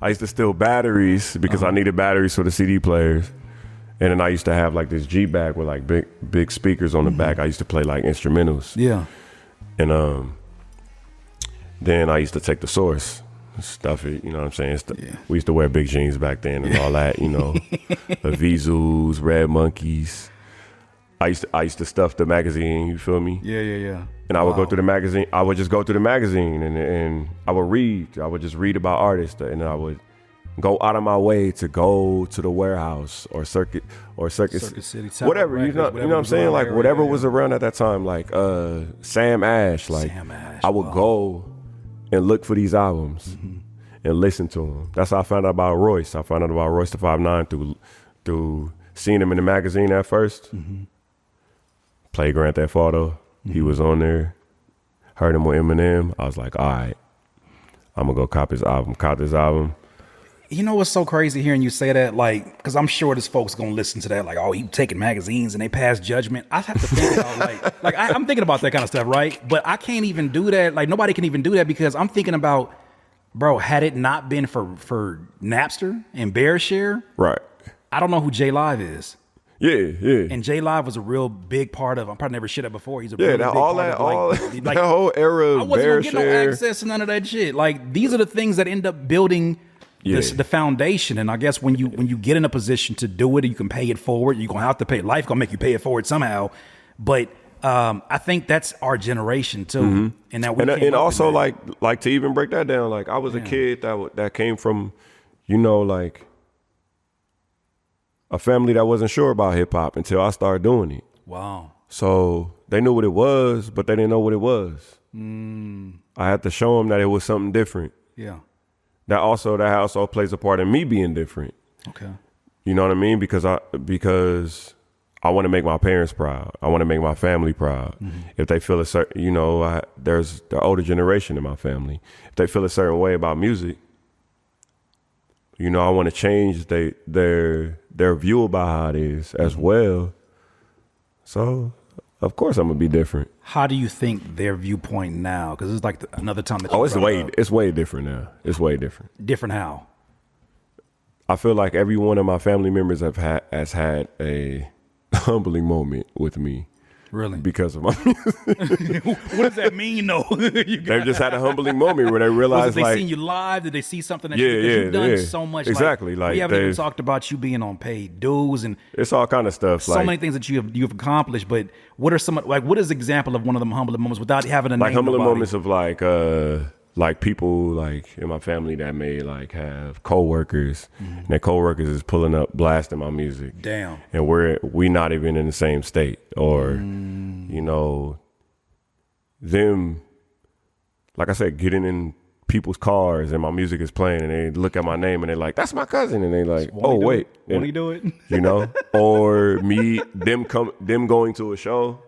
I used to steal batteries because I needed batteries for the CD players. And then I used to have like this G bag with like big speakers on the back. I used to play like instrumentals. Yeah. And then I used to take the Source, stuff it, you know what I'm saying? We used to wear big jeans back then and all that, you know. The Vizus, Red Monkeys. I used to stuff the magazine, you feel me? Yeah. And I would go through the magazine. I would just go through the magazine and I would read. I would just read about artists, and then I would go out of my way to go to the warehouse or Circuit City, whatever, you know what I'm saying? Like whatever was around at that time, like Sam Ash. Like I would go and look for these albums and listen to them. That's how I found out about Royce. I found out about Royce the 5'9" through seeing him in the magazine at first. Play Grand Theft Auto. He was on there. Heard him with Eminem. I was like, all right, I'm gonna go cop this album. You know what's so crazy hearing you say that? Like, because I'm sure there's folks gonna listen to that, like, oh, he taking magazines and they pass judgment. I have to think about I'm thinking about that kind of stuff, right? But I can't even do that. Like, nobody can even do that because I'm thinking about, bro, had it not been for Napster and BearShare, right? I don't know who J Live is. Yeah. And J Live was a real big part of. I probably never shit that before. He's a really big all part of that whole era of I wasn't gonna get no BearShare. access to none of that shit. Like, these are the things that end up building the foundation. And I guess when you get in a position to do it, you can pay it forward. You're gonna have to pay. Life gonna make you pay it forward somehow. But I think that's our generation too, and that we and also like to even break that down. Like I was a kid that came from, like a family that wasn't sure about hip hop until I started doing it. Wow. So they knew what it was, but they didn't know what it was. I had to show them that it was something different. Yeah. That also plays a part in me being different. Okay. You know what I mean? Because I want to make my parents proud. I want to make my family proud. If they feel a certain, there's the older generation in my family. If they feel a certain way about music, I want to change their view about how it is as well. So, of course, I'm gonna be different. How do you think their viewpoint now? Because it's like another time that it's way different now. It's way different. Different how? I feel like every one of my family members has had a humbling moment with me. Really? Because of my music. What does that mean, though? They've just had a humbling moment where they realized, they seen you live? Did they see something that you've done so much? Exactly. We haven't even talked about you being on paid dues and it's all kind of stuff. So many things that you've accomplished. But what are what is an example of one of them humbling moments without having a name? Like humbling moments of like people like in my family that may like have coworkers and their coworkers is pulling up blasting my music. Damn. And we not even in the same state or them, like I said, getting in people's cars and my music is playing and they look at my name and they're like, that's my cousin, and they like, oh wait, won't he do it? Or them going to a show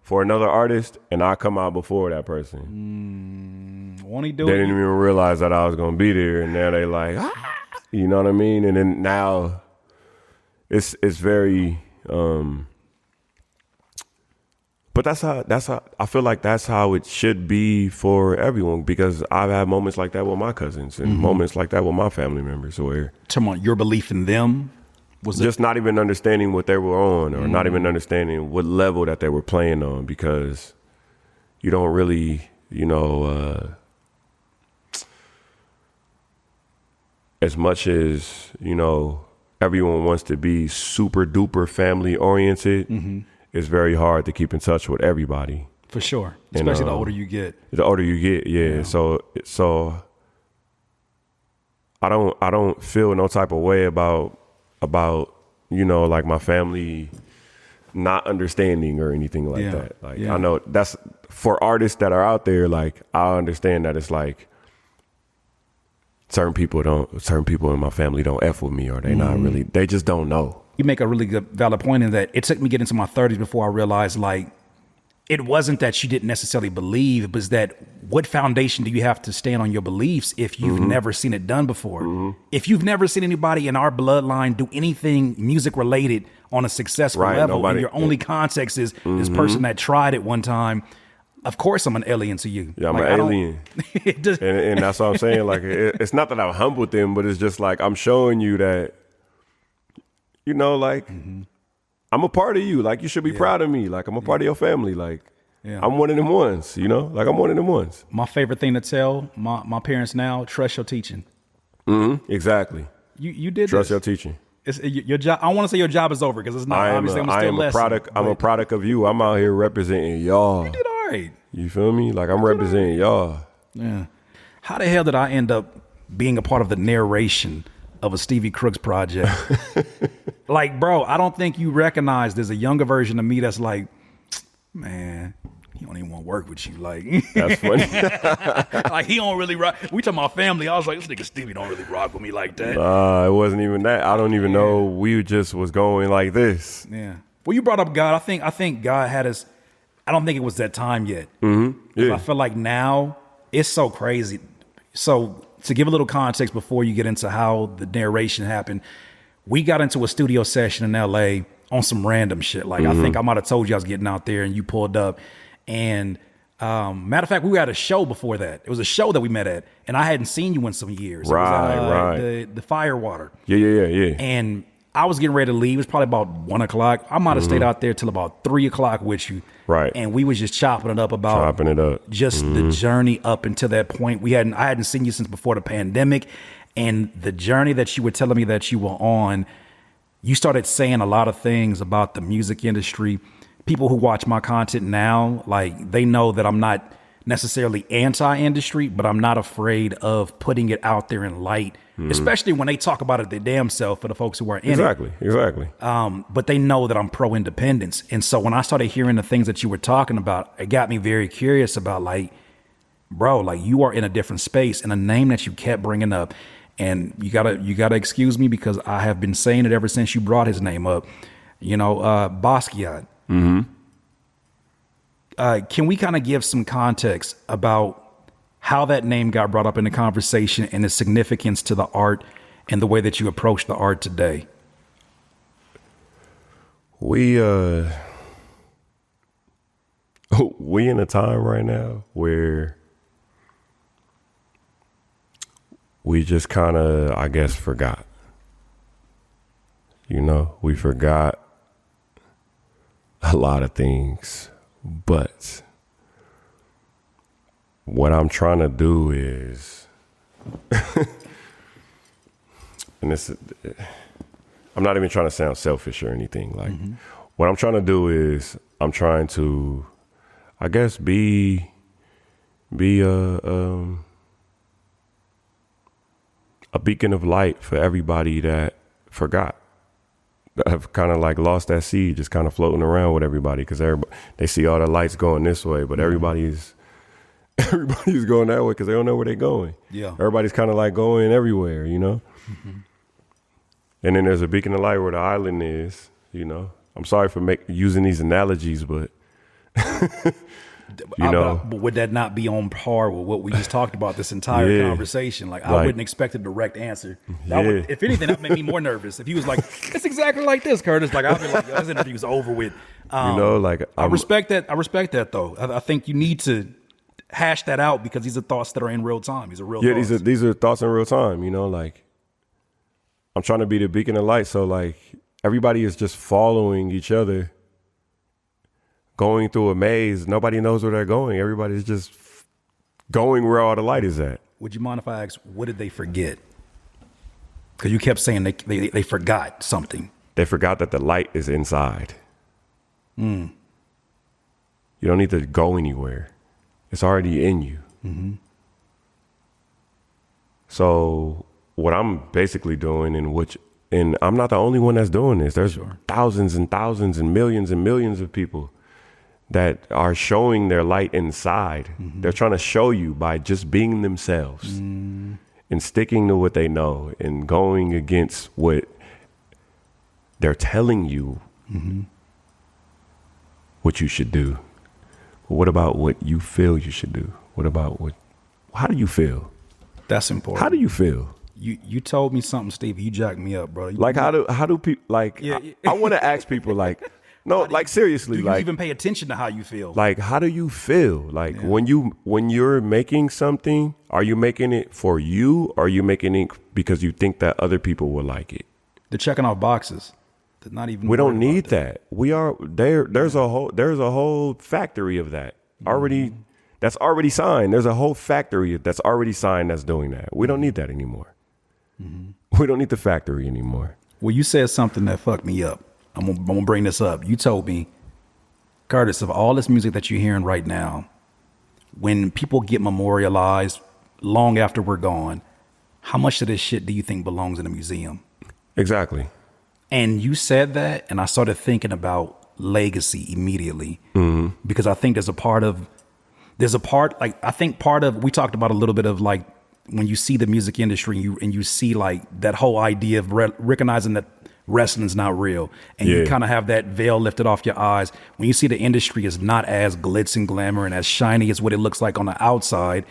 for another artist and I come out before that person. Won't he do it? They didn't even realize that I was gonna be there, and now they like, you know what I mean? And then now it's very but that's how I feel like that's how it should be for everyone, because I've had moments like that with my cousins and moments like that with my family members where your belief in them was just not even understanding what they were on or not even understanding what level that they were playing on, because you don't really, as much as, everyone wants to be super duper family oriented, it's very hard to keep in touch with everybody. For sure. Especially the older you get. The older you get, yeah. So I don't feel no type of way about like my family not understanding or anything like that. Like I know that's for artists that are out there, like I understand that it's like certain people in my family don't F with me, or they just don't know. You make a really good valid point in that it took me getting to my 30s before I realized like it wasn't that you didn't necessarily believe, it was that what foundation do you have to stand on your beliefs if you've never seen it done before? If you've never seen anybody in our bloodline do anything music related on a successful level, and your only context is this person that tried it one time, of course I'm an alien to you. Yeah, I'm an alien. And that's what I'm saying. Like it's not that I'm humbled them, but it's just like I'm showing you that, like I'm a part of you. Like you should be proud of me. Like I'm a part of your family. Like I'm one of them ones, like I'm one of them ones. My favorite thing to tell my parents now, trust your teaching. Exactly. You did trust your teaching. It's your job. I want to say your job is over because it's not. I'm a product of you. I'm out here representing y'all. You did all right. You feel me? Like I'm representing y'all. Yeah. How the hell did I end up being a part of the narration of a Stevie Crooks project? Like, bro, I don't think you recognize there's a younger version of me that's like, man, he don't even want to work with you. Like, that's funny. Like he don't really rock. We talking about family. I was like, this nigga Stevie don't really rock with me like that. It wasn't even that. I don't even know. We just was going like this. Yeah. Well, you brought up God. I think God had us. I don't think it was that time yet. I feel like now it's so crazy. So to give a little context before you get into how the narration happened, we got into a studio session in LA on some random shit. Like I think I might have told you I was getting out there and you pulled up. And matter of fact, we were at a show before that. It was a show that we met at, and I hadn't seen you in some years. Right. The Firewater. Yeah. And I was getting ready to leave. It was probably about 1 o'clock. I might have stayed out there till about 3 o'clock with you. Right. And we was just chopping it up just the journey up until that point. I hadn't seen you since before the pandemic. And the journey that you were telling me that you were on, you started saying a lot of things about the music industry, people who watch my content now, like they know that I'm not necessarily anti-industry, but I'm not afraid of putting it out there in light, especially when they talk about it their damn self for the folks who are in it. Exactly. But they know that I'm pro-independence. And so when I started hearing the things that you were talking about, it got me very curious about like, bro, like you are in a different space, and a name that you kept bringing up. And you gotta excuse me because I have been saying it ever since you brought his name up. You know, Basquiat. Mm-hmm. Can we kind of give some context about how that name got brought up in the conversation and its significance to the art and the way that you approach the art today? We in a time right now where we just kind of, I guess, forgot. You know, we forgot a lot of things. But what I'm trying to do is, and this, I'm not even trying to sound selfish or anything. Like, what I'm trying to do is, I'm trying to, I guess, be a beacon of light for everybody that forgot. Have kind of like lost that seed, just kind of floating around with everybody, because they see all the lights going this way, but everybody's going that way because they don't know where they're going. Yeah, everybody's kind of like going everywhere, you know. And then there's a beacon of light where the island is. You know, I'm sorry for using these analogies, but you know, but would that not be on par with what we just talked about this entire conversation? Like, I wouldn't expect a direct answer. That would, if anything, that made me more nervous. If he was like, "It's exactly like this, Curtis," like I'd be like, "Yo, this interview's over with." You know, like I respect that. I respect that, though. I think you need to hash that out because these are thoughts that are in real time. These are real. Yeah, thoughts. these are thoughts in real time. You know, like I'm trying to be the beacon of light, so like everybody is just following each other. Going through a maze, nobody knows where they're going. Everybody's just going where all the light is at. Would you mind if I ask, what did they forget? Because you kept saying they forgot something. They forgot that the light is inside. You don't need to go anywhere. It's already in you. So what I'm basically doing, and I'm not the only one that's doing this. There's thousands and thousands and millions of people that are showing their light inside. They're trying to show you by just being themselves and sticking to what they know and going against what they're telling you what you should do. But what about what you feel you should do? How do you feel? That's important. How do you feel? You told me something, Stevie. You jacked me up, bro. Like how do people like? I want to ask people like, no, like seriously, do you like even pay attention to how you feel? Like, how do you feel? Like when you're making something, are you making it for you? Or are you making it because you think that other people will like it? They're checking off boxes. They're not even. We don't need that. We are there. There's a whole factory of that already. That's already signed. There's a whole factory that's already signed that's doing that. We don't need that anymore. We don't need the factory anymore. Well, you said something that fucked me up. I'm gonna bring this up. You told me, Curtis, of all this music that you're hearing right now, when people get memorialized long after we're gone, how much of this shit do you think belongs in a museum? Exactly. And you said that, and I started thinking about legacy immediately, because I think we talked about a little bit of like when you see the music industry and you see like that whole idea of recognizing that wrestling's not real, and you kind of have that veil lifted off your eyes when you see the industry is not as glitz and glamour and as shiny as what it looks like on the outside,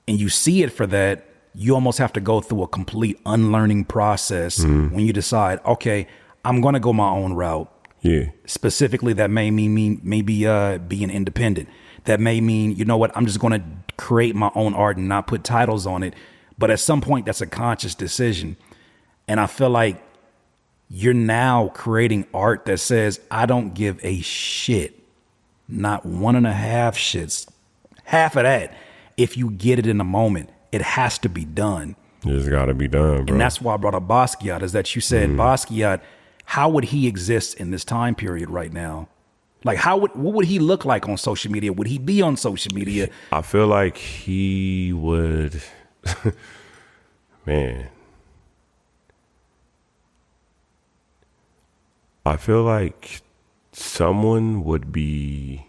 and you see it for that, you almost have to go through a complete unlearning process when you decide, okay, I'm going to go my own route. Yeah. Specifically, that may mean maybe being independent. That may mean, you know what, I'm just going to create my own art and not put titles on it. But at some point, that's a conscious decision. And I feel like you're now creating art that says, I don't give a shit. Not 1.5 shits. Half of that. If you get it in the moment, it has to be done. It's got to be done, bro. And that's why I brought up Basquiat, is that you said, Basquiat, how would he exist in this time period right now? Like, what would he look like on social media? Would he be on social media? I feel like he would, man. I feel like someone would be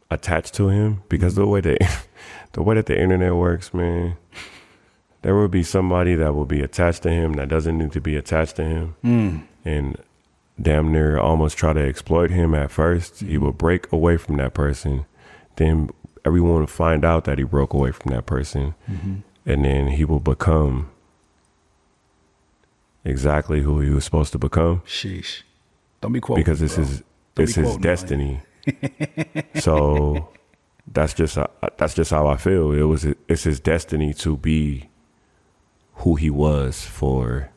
attached to him because the way that the internet works, man, there would be somebody that will be attached to him that doesn't need to be attached to him, and damn near almost try to exploit him at first. He will break away from that person, then everyone will find out that he broke away from that person, and then he will become exactly who he was supposed to become. Sheesh. Don't be quoting because it's his destiny. So that's just how I feel. It's his destiny to be who he was for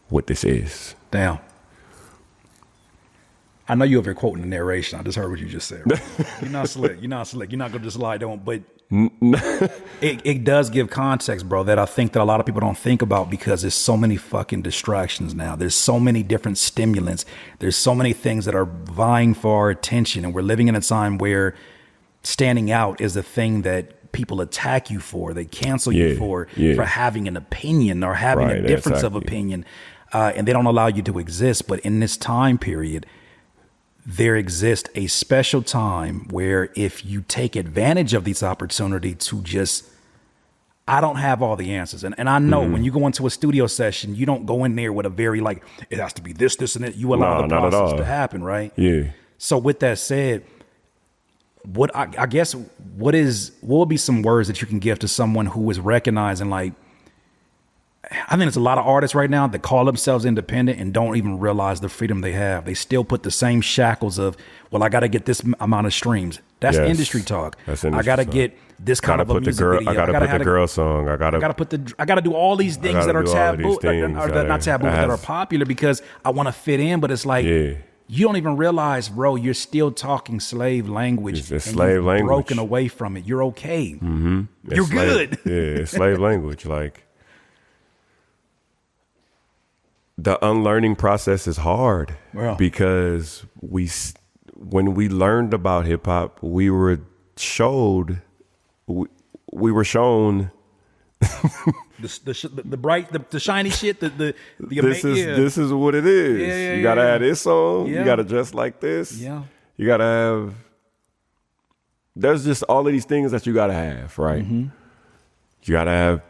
what this is. Damn. I know you're over here quoting the narration. I just heard what you just said. Right? You're not slick. You're not going to just lie down. But it does give context, bro, that I think that a lot of people don't think about because there's so many fucking distractions now. There's so many different stimulants. There's so many things that are vying for our attention. And we're living in a time where standing out is the thing that people attack you for. They cancel you for having an opinion or having a difference of opinion. And they don't allow you to exist. But in this time period, there exists a special time where if you take advantage of these opportunities to just, I don't have all the answers. And I know when you go into a studio session, you don't go in there with a very like, it has to be this, and that. You allow the process to happen, right? Yeah. So with that said, what would be some words that you can give to someone who is recognizing, like, I think there's a lot of artists right now that call themselves independent and don't even realize the freedom they have. They still put the same shackles of, well, I got to get this amount of streams. That's industry talk. I got to get this kind of a music video. I got to put the girl song. I got to do all these things that are taboo, not taboo, that are popular because I want to fit in. But it's like, you don't even realize, bro, you're still talking slave language. It's slave language. Broken away from it. You're okay. Mm-hmm. You're good. It's slave language. Like, the unlearning process is hard because when we learned about hip hop, we were shown the bright, the shiny shit. This is what it is. You gotta have this song. You gotta dress like this. Yeah. You gotta have. There's just all of these things that you gotta have, right? Mm-hmm. You gotta have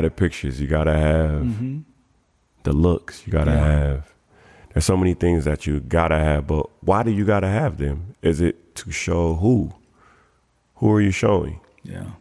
the pictures. You gotta have the looks. You gotta have. There's so many things that you gotta have, but why do you gotta have them? Is it to show who? Who are you showing? Yeah.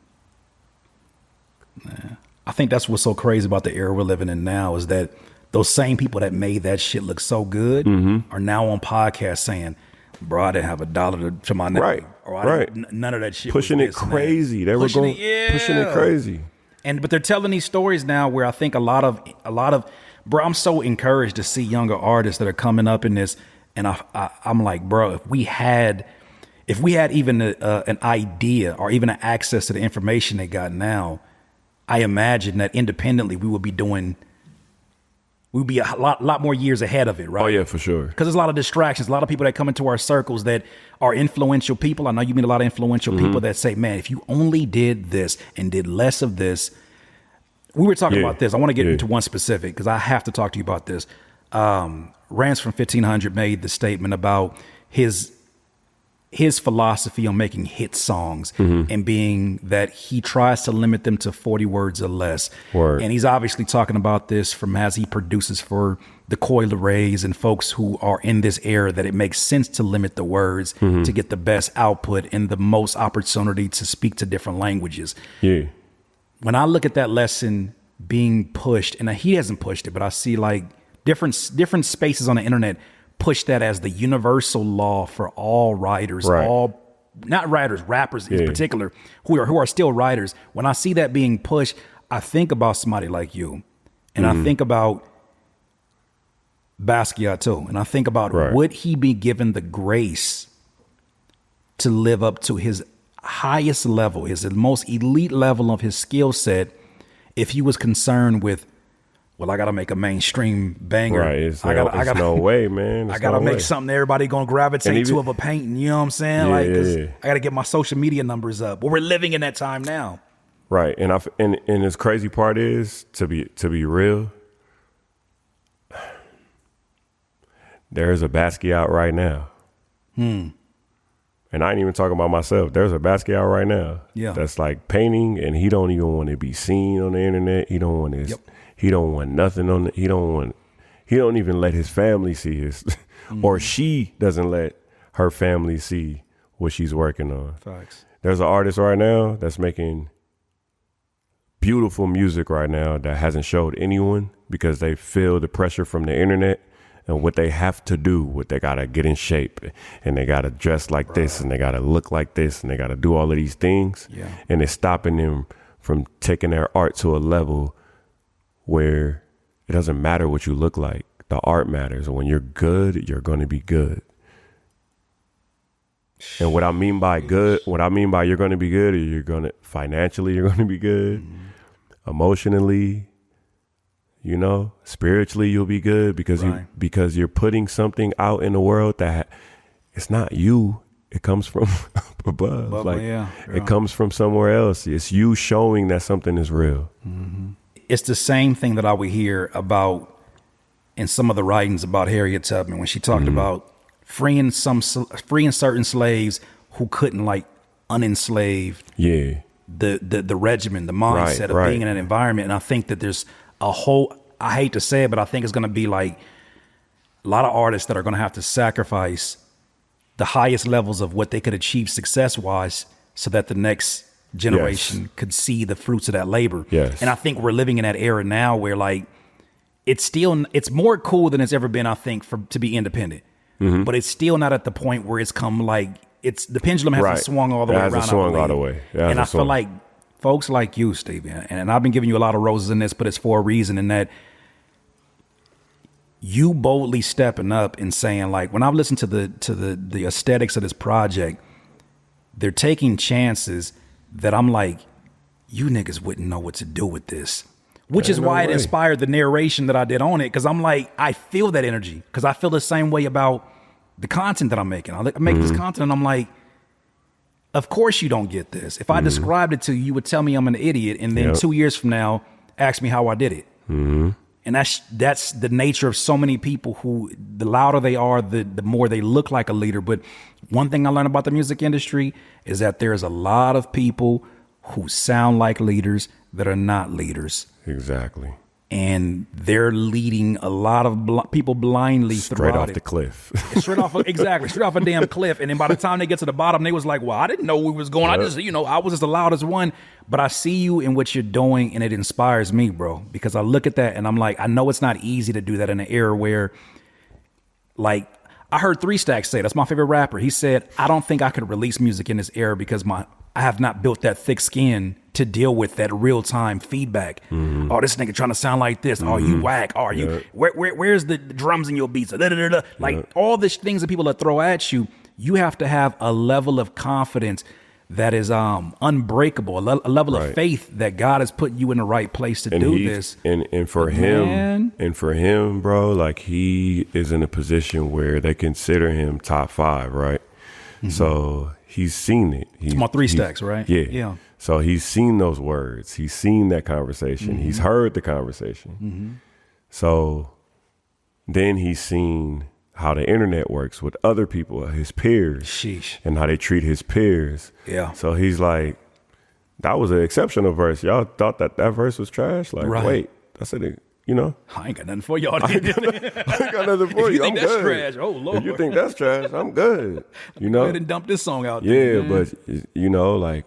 I think that's what's so crazy about the era we're living in now is that those same people that made that shit look so good are now on podcasts saying, bro, I didn't have $1 to my name. Right. Or none of that shit. Pushing it crazy. They were pushing it crazy. But they're telling these stories now where I think a lot of, bro, I'm so encouraged to see younger artists that are coming up in this. And I'm like, bro, if we had even an idea or even an access to the information they got now, I imagine that independently we would be a lot more years ahead of it, right? Oh yeah, for sure. Because there's a lot of distractions, a lot of people that come into our circles that are influential people. I know you meet a lot of influential people that say, man, if you only did this and did less of this. We were talking about this. I want to get into one specific because I have to talk to you about this. Rance from 1500 made the statement about his philosophy on making hit songs and being that he tries to limit them to 40 words or less. Word. And he's obviously talking about this from as he produces for the Coil Rays and folks who are in this era that it makes sense to limit the words to get the best output and the most opportunity to speak to different languages. Yeah. When I look at that lesson being pushed, and he hasn't pushed it, but I see like different spaces on the internet push that as the universal law for all writers, rappers in particular, who are still writers. When I see that being pushed, I think about somebody like you, and I think about Basquiat too, and I think about would he be given the grace to live up to his highest level, his most elite level of his skill set, if he was concerned with well, I got to make a mainstream banger. Right. It's no way, man. I got to make something everybody going to gravitate to of a painting. You know what I'm saying? I got to get my social media numbers up. Well, we're living in that time now. Right. And this crazy part is, to be real, there's a Basquiat right now. And I ain't even talking about myself. There's a Basquiat right now. Yeah. That's like painting, and he don't even want to be seen on the internet. He don't want his. Yep. He don't want nothing on. He don't even let his family see his, or she doesn't let her family see what she's working on. Facts. There's an artist right now that's making beautiful music right now that hasn't showed anyone because they feel the pressure from the internet and what they have to do, what they got to get in shape, and they got to dress like this, and they got to look like this, and they got to do all of these things. Yeah. And it's stopping them from taking their art to a level where it doesn't matter what you look like. The art matters. When you're good, you're going to be good. And what I mean by good, you're going to be good, is financially, you're going to be good. Emotionally, spiritually, you'll be good because you're putting something out in the world that it's not you. It comes from above. It comes from somewhere else. It's you showing that something is real. It's the same thing that I would hear about in some of the writings about Harriet Tubman when she talked about freeing certain slaves who couldn't unenslave the regimen, the mindset of being in an environment. And I think that there's I hate to say it, but I think it's going to be like a lot of artists that are going to have to sacrifice the highest levels of what they could achieve success-wise so that the next generation could see the fruits of that labor. Yes. And I think we're living in that era now where it's more cool than it's ever been, I think, to be independent. But it's still not at the point where it's come the pendulum hasn't swung all the way around. It hasn't swung all the way. And I feel like folks like you, Stevie, and I've been giving you a lot of roses in this, but it's for a reason, in that you boldly stepping up and saying, when I've listened to the aesthetics of this project, they're taking chances that I'm like, you niggas wouldn't know what to do with this. Which is why it inspired the narration that I did on it, because I'm like, I feel that energy, because I feel the same way about the content that I'm making. I make this content and I'm like, of course you don't get this. If I described it to you, you would tell me I'm an idiot, and then 2 years from now, ask me how I did it. And that's the nature of so many people who, the louder they are, the more they look like a leader. But one thing I learned about the music industry is that there's a lot of people who sound like leaders that are not leaders. Exactly. And they're leading a lot of people blindly straight off the cliff. Straight off a damn cliff. And then by the time they get to the bottom, they was like, well, I didn't know we was going. I just, I was just the loudest one. But I see you in what you're doing, and it inspires me, bro. Because I look at that and I'm like, I know it's not easy to do that in an era where, I heard 3 Stacks say, that's my favorite rapper. He said, I don't think I could release music in this era because I have not built that thick skin to deal with that real time feedback. Oh, this nigga trying to sound like this. Oh, you whack. Oh, you where's the drums in your beats? All these things that people that throw at you. You have to have a level of confidence that is unbreakable, a level of faith that God has put you in the right place to do this. And for him, bro, he is in a position where they consider him top 5, right? So he's seen it. He's my 3 Stacks, right? Yeah. So he's seen those words. He's seen that conversation. He's heard the conversation. So then he's seen how the internet works with other people, his peers. Sheesh. And how they treat his peers. Yeah. So he's like, that was an exceptional verse. Y'all thought that verse was trash? Wait, that's it. I ain't got nothing for y'all. I ain't got nothing for you. I'm good. Trash, oh Lord. If you think that's trash, I'm good. Go ahead and dump this song out there. Yeah, but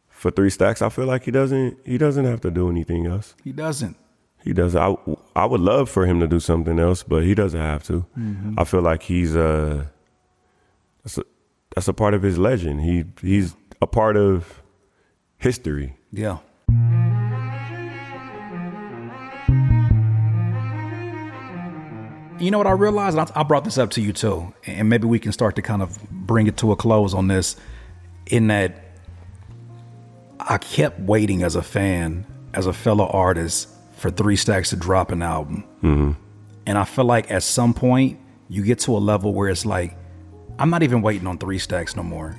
for 3 Stacks, I feel like he doesn't have to do anything else. He doesn't. I would love for him to do something else, but he doesn't have to. I feel like he's that's a part of his legend. He's a part of history. Yeah. You know what I realized? I brought this up to you too, and maybe we can start to kind of bring it to a close on this, in that I kept waiting as a fan, as a fellow artist, for 3 Stacks to drop an album. Mm-hmm. And I feel like at some point you get to a level where it's like, I'm not even waiting on 3 Stacks no more.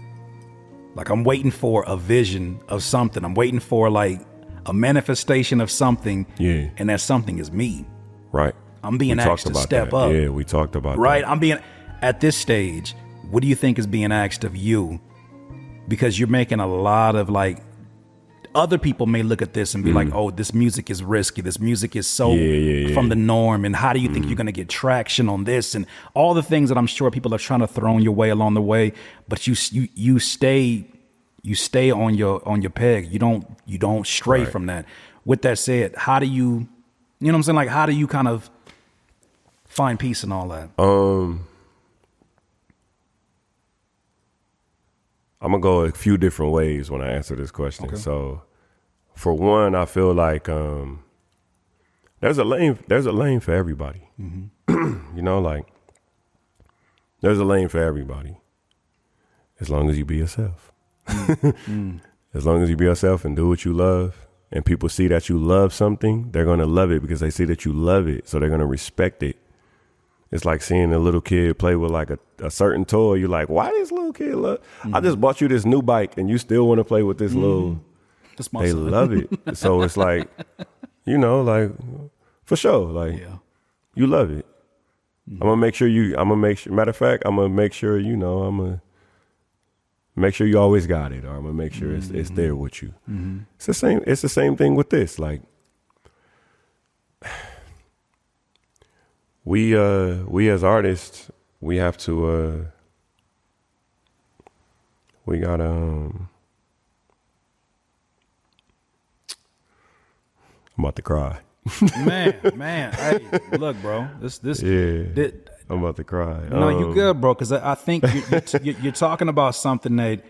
Like, I'm waiting for a vision of something. I'm waiting for like a manifestation of something. Yeah. And that something is me. Right. I'm being asked to step up. Yeah, we talked about that. Right. I'm being, at this stage, what do you think is being asked of you? Because you're making a lot of like, other people may look at this and be like, oh, this music is risky. This music is so from the norm. And how do you think you're going to get traction on this? And all the things that I'm sure people are trying to throw your way along the way. But you stay on your peg. You don't stray from that. With that said, how do you know what I'm saying? Like, how do you kind of find peace in all that? I'm gonna go a few different ways when I answer this question. Okay. So, for one, I feel like there's a lane for everybody. Mm-hmm. You know, like there's a lane for everybody, as long as you be yourself. As long as you be yourself and do what you love, and people see that you love something, they're gonna love it because they see that you love it, so they're gonna respect it. It's like seeing a little kid play with like a certain toy. You're like, why this little kid love? I just bought you this new bike and you still want to play with this little. They son. Love it. So it's like, you know, like for sure, like you love it. I'm gonna make sure matter of fact, I'm gonna make sure, you know, I'm gonna make sure you always got it, or I'm gonna make sure it's there with you. It's the same thing with this. Like, we as artists, we have to we gotta I'm about to cry. man, hey, look, bro, I'm about to cry. No, you good, bro, because I think you're talking about something that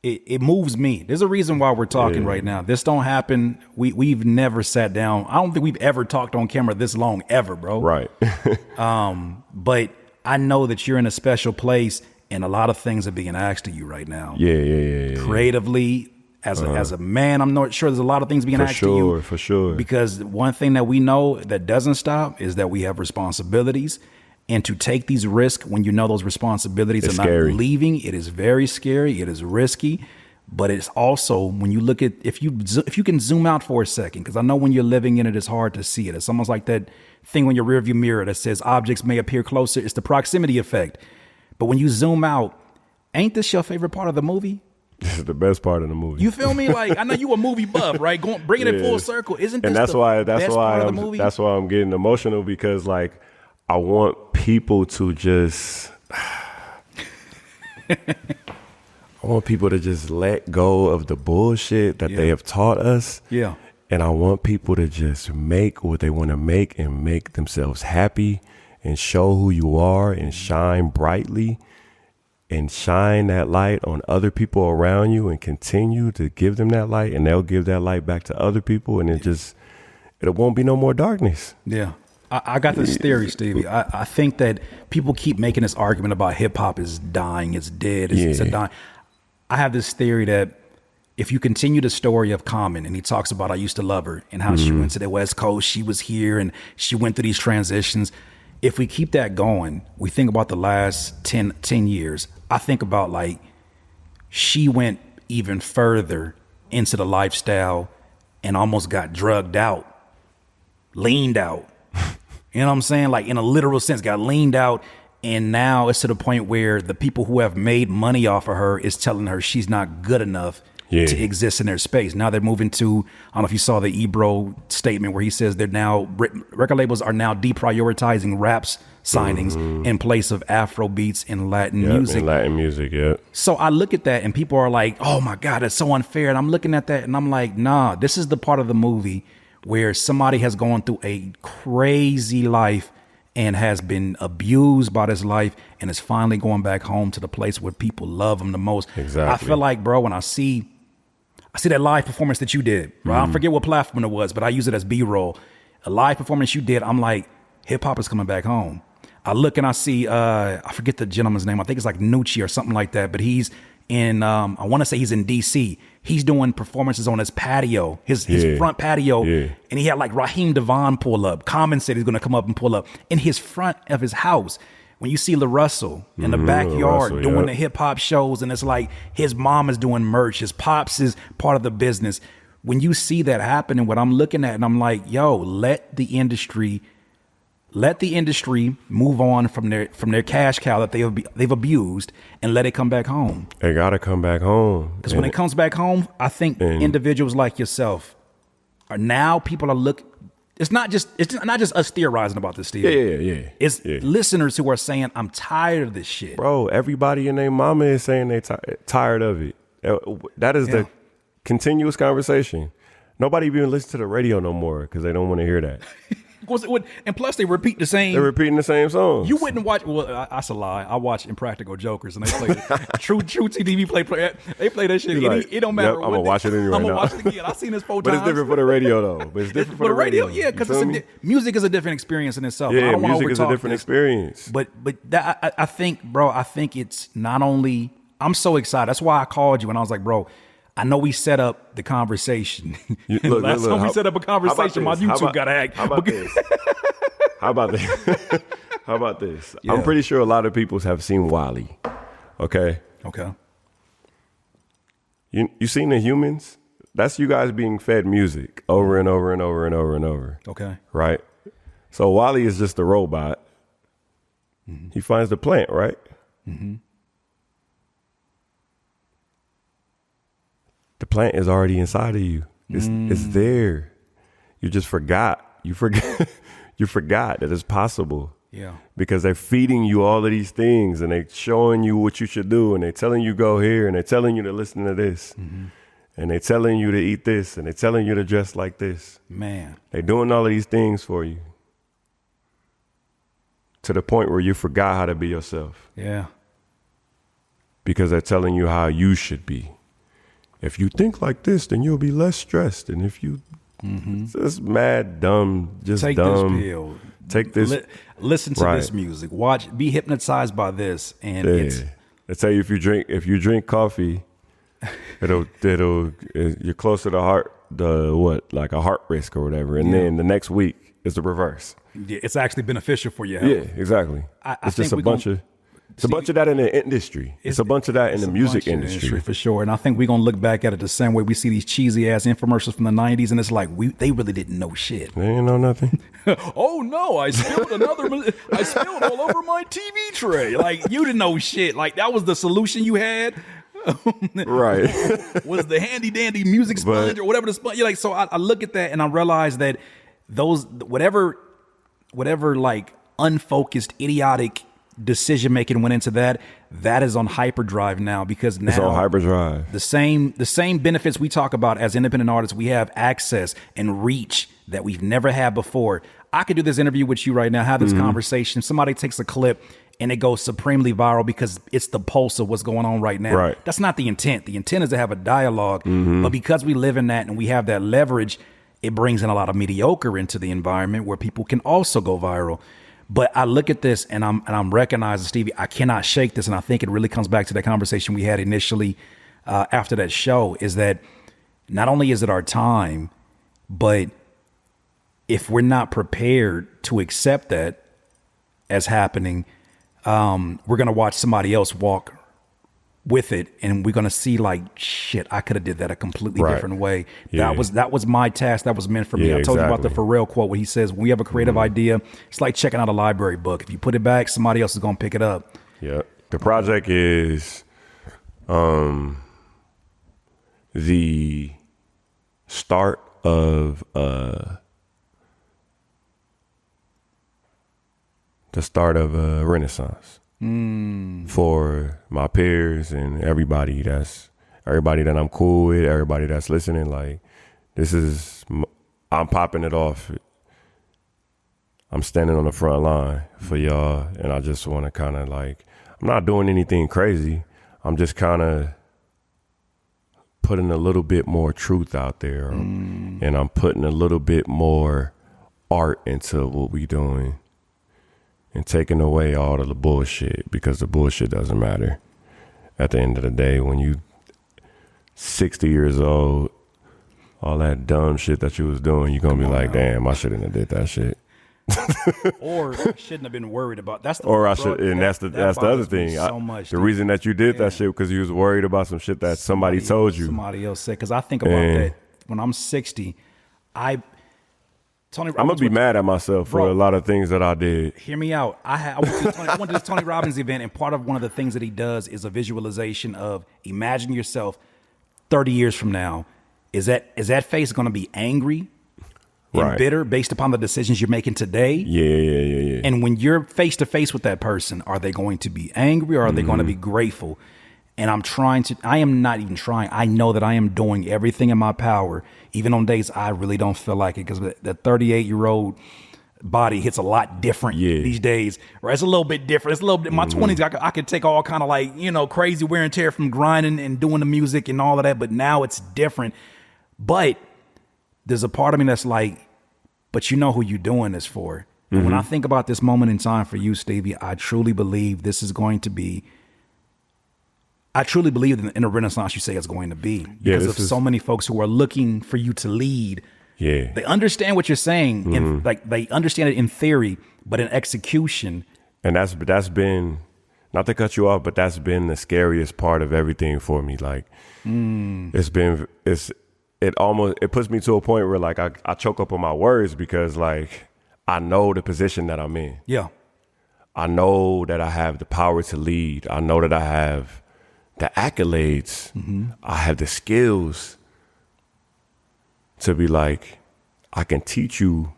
it moves me. There's a reason why we're talking right now. This don't happen. We've never sat down. I don't think we've ever talked on camera this long ever, bro. Right. But I know that you're in a special place, and a lot of things are being asked of you right now. Yeah. Creatively, as a man, I'm not sure there's a lot of things being asked of you. For sure. Because one thing that we know that doesn't stop is that we have responsibilities. And to take these risks when you know those responsibilities are not leaving, it is very scary. It is risky. But it's also, when you look at, if you can zoom out for a second, because I know when you're living in it, it's hard to see it. It's almost like that thing on your rearview mirror that says objects may appear closer. It's the proximity effect. But when you zoom out, ain't this your favorite part of the movie? This is the best part of the movie. You feel me? Like, I know you a movie buff, right? Bringing it full circle. Isn't this best part of the movie? That's why I'm getting emotional, because like, I want people to just let go of the bullshit that they have taught us. Yeah. And I want people to just make what they want to make and make themselves happy and show who you are and shine brightly and shine that light on other people around you and continue to give them that light, and they'll give that light back to other people, and it won't be no more darkness. Yeah. I got this theory, Stevie. I think that people keep making this argument about hip hop is dying, it's dead, it's dying. I have this theory that if you continue the story of Common, and he talks about I used to love her and how she went to the West Coast, she was here and she went through these transitions. If we keep that going, we think about the last 10 years. I think about like she went even further into the lifestyle and almost got drugged out, leaned out. You know what I'm saying? Like, in a literal sense, got leaned out. And now it's to the point where the people who have made money off of her is telling her she's not good enough to exist in their space. Now they're moving to, I don't know if you saw the Ebro statement where he says they're now, record labels are now deprioritizing raps signings in place of Afro beats and Latin music. Latin music, yeah. So I look at that and people are like, oh my God, that's so unfair. And I'm looking at that and I'm like, nah, this is the part of the movie where somebody has gone through a crazy life and has been abused by this life and is finally going back home to the place where people love them the most. Exactly. I feel like, bro, when I see that live performance that you did, bro, I forget what platform it was, but I use it as B-roll. A live performance you did, I'm like, hip hop is coming back home. I look and I see, I forget the gentleman's name. I think it's like Nucci or something like that, but he's in I want to say he's in DC. He's doing performances on his patio, his front patio, and he had like Raheem Devon pull up. Common said he's going to come up and pull up in his front of his house. When you see LaRussell in the backyard doing the hip hop shows, and it's like his mom is doing merch, his pops is part of the business. When you see that happen, and what I'm looking at, and I'm like, yo, let the industry move on from their cash cow that they've abused, and let it come back home. They gotta come back home. Because when it comes back home, I think individuals like yourself are now people are looking. It's not just us theorizing about this, Steve. Yeah. It's listeners who are saying, I'm tired of this shit. Bro, everybody and their mama is saying they tired of it. That is the continuous conversation. Nobody even listens to the radio no more because they don't want to hear that. And plus, they repeat the same. They're repeating the same songs. You wouldn't watch. Well, that's a lie. I watch Impractical Jokers, and they play True TV. They play that shit. Like, it don't matter. I'm gonna watch it anyway. I'm gonna watch it again. I've seen this 4 times. But it's different for the radio, though. But it's different for the radio. Yeah, because music is a different experience in itself. Yeah, music is a different experience. But I think, bro, it's not only. I'm so excited. That's why I called you, and I was like, bro, I know we set up the conversation. Last time we set up a conversation, my YouTube got hacked. How about this? How about this? Yeah. I'm pretty sure a lot of people have seen Wally. Okay. You seen The Humans? That's you guys being fed music over and over and over and over and over. Okay. Right? So Wally is just a robot. Mm-hmm. He finds the plant, right? Mm-hmm. The plant is already inside of you. It's there. You just forgot. You forgot that it's possible. Yeah. Because they're feeding you all of these things, and they're showing you what you should do, and they're telling you go here, and they're telling you to listen to this. Mm-hmm. And they're telling you to eat this, and they're telling you to dress like this. Man. They're doing all of these things for you. To the point where you forgot how to be yourself. Yeah. Because they're telling you how you should be. If you think like this, then you'll be less stressed. And if you just mad, dumb, just take dumb. This pill. Take this. Listen to this music. Watch. Be hypnotized by this. And they tell you if you drink coffee, it'll you're closer to like a heart risk or whatever. And then the next week is the reverse. Yeah, it's actually beneficial for your health. Yeah, exactly. It's just a bunch of. It's a bunch of that in the industry. It's a bunch of that in the music industry. For sure. And I think we're going to look back at it the same way we see these cheesy ass infomercials from the 90s. And it's like, they really didn't know shit. They didn't know nothing. Oh no, I spilled I spilled all over my TV tray. Like, you didn't know shit. Like, that was the solution you had. Right. Was the handy dandy music sponge or whatever the sponge. Like, so I look at that and I realize that those, whatever like unfocused, idiotic decision making went into that is on hyperdrive now, because now it's on hyperdrive. The same benefits we talk about as independent artists, we have access and reach that we've never had before. I could do this interview with you right now, have this conversation. Somebody takes a clip and it goes supremely viral because it's the pulse of what's going on right now. Right. That's not the intent. The intent is to have a dialogue, but because we live in that and we have that leverage, it brings in a lot of mediocre into the environment where people can also go viral. But I look at this and I'm recognizing, Stevie, I cannot shake this. And I think it really comes back to that conversation we had initially after that show, is that not only is it our time, but if we're not prepared to accept that as happening, we're going to watch somebody else walk with it, and we're going to see like, shit, I could have did that a completely different way. Yeah. That was my task. That was meant for me. I told you about the Pharrell quote where he says, when we have a creative idea, it's like checking out a library book. If you put it back, somebody else is going to pick it up. Yeah. The project is the start of a renaissance. For my peers and everybody that I'm cool with, everybody that's listening. Like, I'm popping it off. I'm standing on the front line for y'all, and I just want to kind of like, I'm not doing anything crazy. I'm just kind of putting a little bit more truth out there, and I'm putting a little bit more art into what we doing. And taking away all of the bullshit, because the bullshit doesn't matter. at the end of the day, when you 60 years old, all that dumb shit that you was doing, you're going to be like, damn, I shouldn't have did that shit. Or I shouldn't have been worried about that's the or I should, and that's the other thing. So much, the reason that you did that shit because you was worried about some shit that somebody told you. Somebody else said. Because I think about that when I'm 60, I'm gonna be mad at myself for a lot of things that I did. Hear me out. I went to this Tony Robbins event, and part of one of the things that he does is a visualization of imagine yourself 30 years from now. Is that face going to be angry and bitter based upon the decisions you're making today? Yeah. And when you're face to face with that person, are they going to be angry or are they going to be grateful? And I am not even trying. I know that I am doing everything in my power, even on days I really don't feel like it, because the 38-year-old body hits a lot different these days. Or it's a little bit different. It's a little bit, in my 20s, I could take all kind of like, crazy wear and tear from grinding and doing the music and all of that. But now it's different. But there's a part of me that's like, but you know who you're doing this for. And when I think about this moment in time for you, Stevie, I truly believe this is going to be, I truly believe in the Renaissance you say it's going to be. Because of so many folks who are looking for you to lead. Yeah. They understand what you're saying. And they understand it in theory, but in execution. And that's been, not to cut you off, but that's been the scariest part of everything for me. Like, it puts me to a point where like I choke up on my words because like I know the position that I'm in. Yeah. I know that I have the power to lead. I know that I have the accolades. I have the skills to be like, I can teach you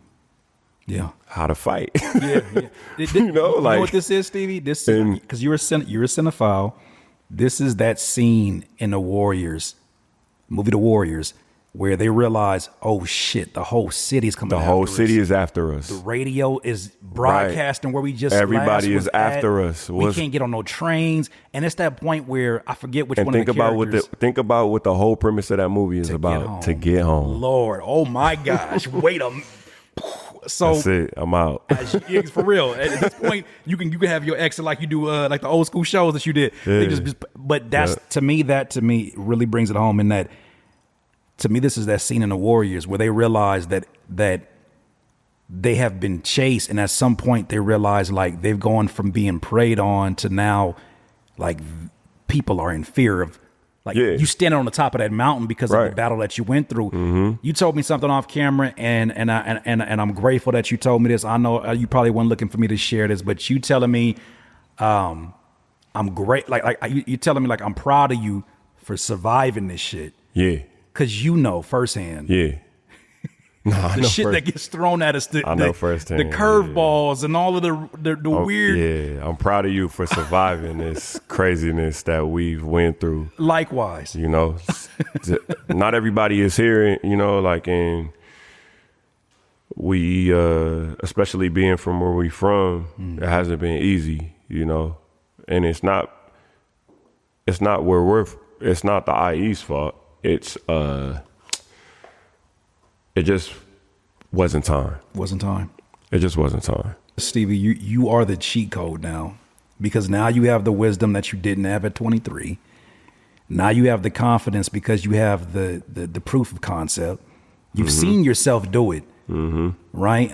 how to fight. You know what this is, Stevie? This is because you're a cinephile. This is that scene in the Warriors movie, The Warriors, where they realize, oh shit, the whole city's coming. The whole city is after us. The radio is broadcasting where we just everybody is after us. We can't get on no trains, and it's that point where I forget which one of the characters. Think about what the whole premise of that movie is about. To get home. Lord, oh my gosh, wait a minute. So that's it. I'm out. For real. At this point, you can have your exit like you do, like the old school shows that you did. But that's to me really brings it home. In that, to me, this is that scene in The Warriors where they realize that they have been chased, and at some point they realize like they've gone from being preyed on to now, like people are in fear of. Like you standing on the top of that mountain because of the battle that you went through. You told me something off camera, and I'm grateful that you told me this. I know you probably weren't looking for me to share this, but you telling me, I'm great. Like you telling me like I'm proud of you for surviving this shit. Yeah, because you know firsthand. Yeah. The shit that gets thrown at us, the curveballs and all of the weird. Yeah, I'm proud of you for surviving this craziness that we've went through. Likewise. You know, not everybody is here, you know, like, and we, especially being from where we from, it hasn't been easy, you know, and it's not where it's not the IE's fault. It just wasn't time. It just wasn't time. Stevie, you are the cheat code now, because now you have the wisdom that you didn't have at 23. Now you have the confidence because you have the proof of concept. You've seen yourself do it, right?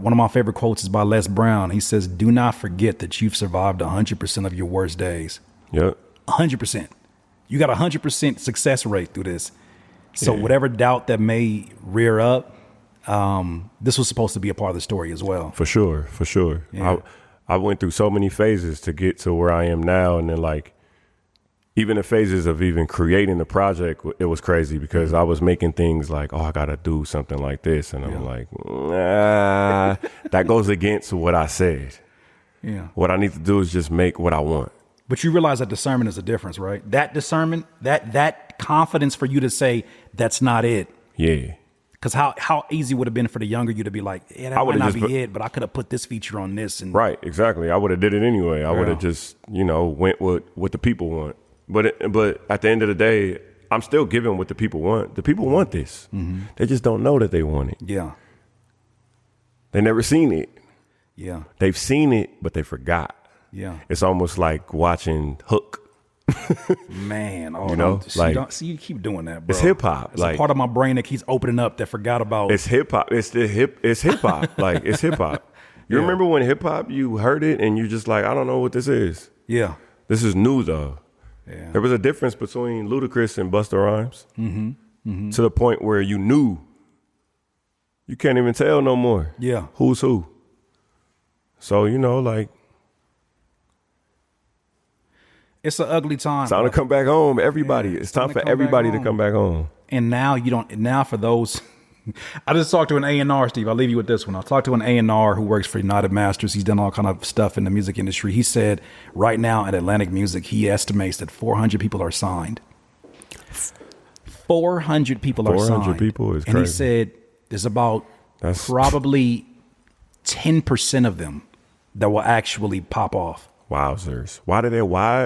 One of my favorite quotes is by Les Brown. He says, "Do not forget that you've survived 100% of your worst days." Yep. 100%. You got 100% success rate through this. So whatever doubt that may rear up, this was supposed to be a part of the story as well. For sure. Yeah. I went through so many phases to get to where I am now. And then like, even the phases of even creating the project, it was crazy because I was making things like, oh, I got to do something like this. And I'm like, nah, that goes against what I said. Yeah. What I need to do is just make what I want. But you realize that discernment is a difference, right? That discernment, that confidence for you to say that's not it. Yeah. Because how easy would it have been for the younger you to be like, that might not be it, but I could have put this feature on this. And right, exactly. I would have did it anyway. I would have just, went with what the people want. But at the end of the day, I'm still giving what the people want. The people want this. They just don't know that they want it. Yeah. They never seen it. Yeah. They've seen it, but they forgot. Yeah. It's almost like watching Hook Man, oh, You know, you keep doing that, bro. It's hip hop. It's Like a part of my brain that keeps opening up that forgot about. it's hip hop. It's hip hop. Like it's hip hop. You remember when hip hop you heard it and you just like, I don't know what this is. Yeah. This is new though. Yeah. There was a difference between Ludacris and Busta Rhymes. To the point where you knew you can't even tell no more. Yeah. Who's who. So, you know, like It's an ugly time. it's time to come back home. Everybody. Yeah, it's time for everybody to come back home. And now for those, I just talked to an A&R, Steve. I'll leave you with this one. I talked to an A&R who works for United Masters. He's done all kind of stuff in the music industry. He said right now at Atlantic Music, he estimates that 400 people are signed. 400 people are signed. 400 people is crazy. And he said there's about probably 10% of them that will actually pop off. Wowzers. Why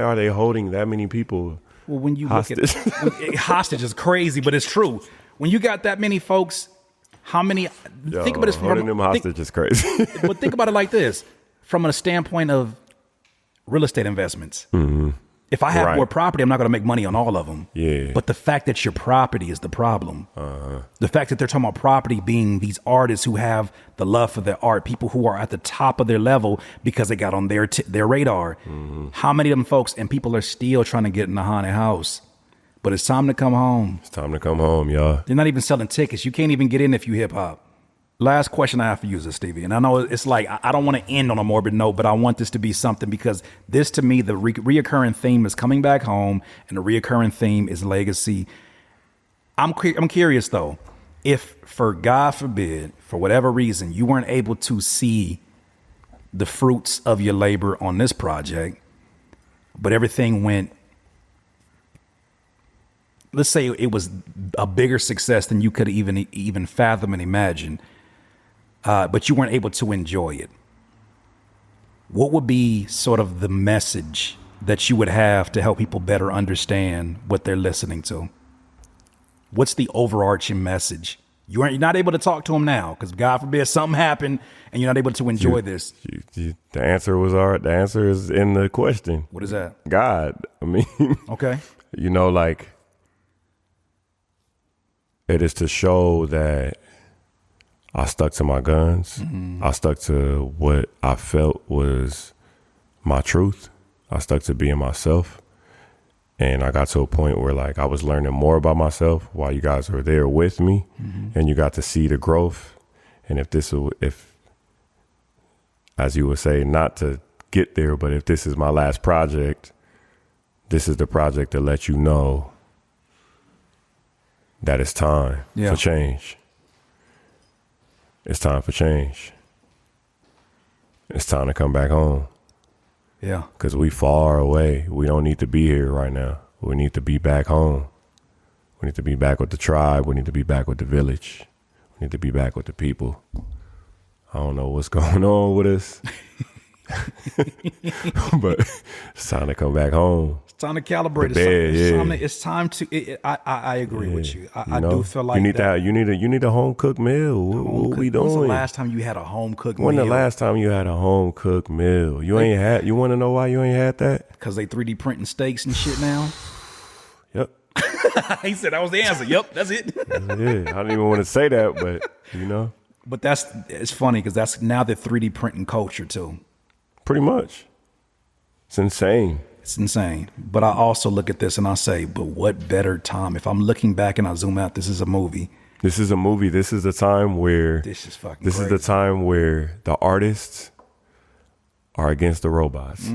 are they holding that many people? Well, when you hostage? Look at hostage is crazy, but it's true. When you got that many folks, how many? Think about this. Holding them hostage is crazy. But think about it like this: from a standpoint of real estate investments. Mm-hmm. If I have more property, I'm not going to make money on all of them. Yeah. But the fact that your property is the problem. The fact that they're talking about property being these artists who have the love for their art, people who are at the top of their level because they got on their radar. Mm-hmm. How many of them folks and people are still trying to get in the haunted house? But it's time to come home. It's time to come home, y'all. They're not even selling tickets. You can't even get in if you hip hop. Last question I have for you is, Stevie, and I know it's like I don't want to end on a morbid note, but I want this to be something because this, to me, the reoccurring theme is coming back home, and the reoccurring theme is legacy. I'm curious though, if for God forbid, for whatever reason, you weren't able to see the fruits of your labor on this project, but everything went. Let's say it was a bigger success than you could even fathom and imagine. But you weren't able to enjoy it. What would be sort of the message that you would have to help people better understand what they're listening to? What's the overarching message? You're not able to talk to them now because God forbid something happened and you're not able to enjoy this. The answer is in the question. What is that? God. I mean, okay. You know, like it is to show that I stuck to my guns. Mm-hmm. I stuck to what I felt was my truth. I stuck to being myself. And I got to a point where like I was learning more about myself while you guys were there with me. Mm-hmm. And you got to see the growth. And if as you would say, not to get there, but if this is my last project, this is the project to let you know that it's time for change. It's time for change. It's time to come back home. Yeah. Because we far away. We don't need to be here right now. We need to be back home. We need to be back with the tribe. We need to be back with the village. We need to be back with the people. I don't know what's going on with us. But it's time to come back home. It's time to calibrate. It's time to. I agree with you. I do feel like you need a home cooked meal. What we doing? When's the last time you had a home cooked meal? When the last time you had a home cooked meal? You ain't had. You want to know why you ain't had that? Because they 3D printing steaks and shit now. Yep. He said that was the answer. Yep, that's it. Yeah, I didn't even want to say that, but you know. But it's funny because that's now the 3D printing culture too. Pretty much. It's insane. It's insane. But I also look at this and I say, but what better time? If I'm looking back and I zoom out, this is a movie. This is a movie. This is the time where this is fucking This crazy. is the time where the artists are against the robots.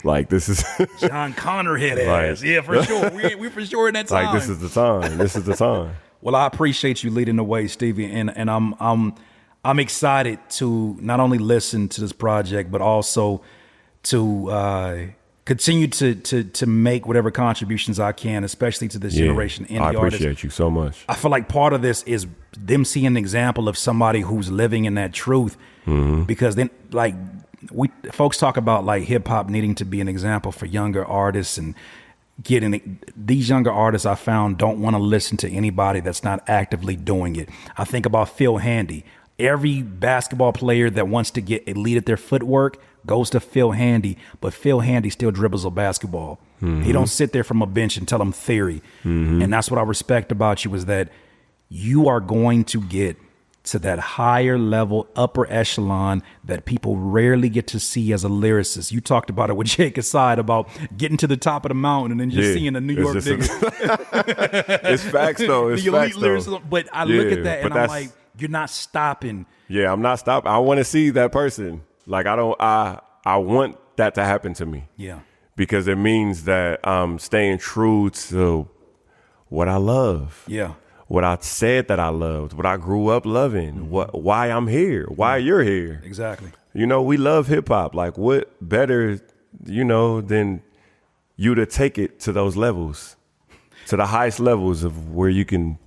Like this is John Connor hit ass. Yeah, for sure. We for sure in that time. Like this is the time. This is the time. Well, I appreciate you leading the way, Stevie, and I'm excited to not only listen to this project, but also to continue to make whatever contributions I can, especially to this generation indie artists. I appreciate you so much. I feel like part of this is them seeing an example of somebody who's living in that truth, because then like folks talk about like hip hop needing to be an example for younger artists and getting these younger artists I found don't want to listen to anybody that's not actively doing it. I think about Phil Handy. Every basketball player that wants to get elite at their footwork goes to Phil Handy, but Phil Handy still dribbles a basketball. He don't sit there from a bench and tell them theory. And that's what I respect about you, is that you are going to get to that higher level, upper echelon that people rarely get to see as a lyricist. You talked about it with Jake aside about getting to the top of the mountain and then just seeing a New York nigga. It's facts though. It's the elite facts though. lyricist. But I look at that and I'm like, you're not stopping. Yeah, I'm not stopping. I want to see that person. Like I want that to happen to me. Yeah. Because it means that I'm staying true to what I love. Yeah. What I said that I loved, what I grew up loving, why I'm here, why you're here. Exactly. You know, we love hip hop. Like, what better, than you to take it to those levels, to the highest levels of where you can,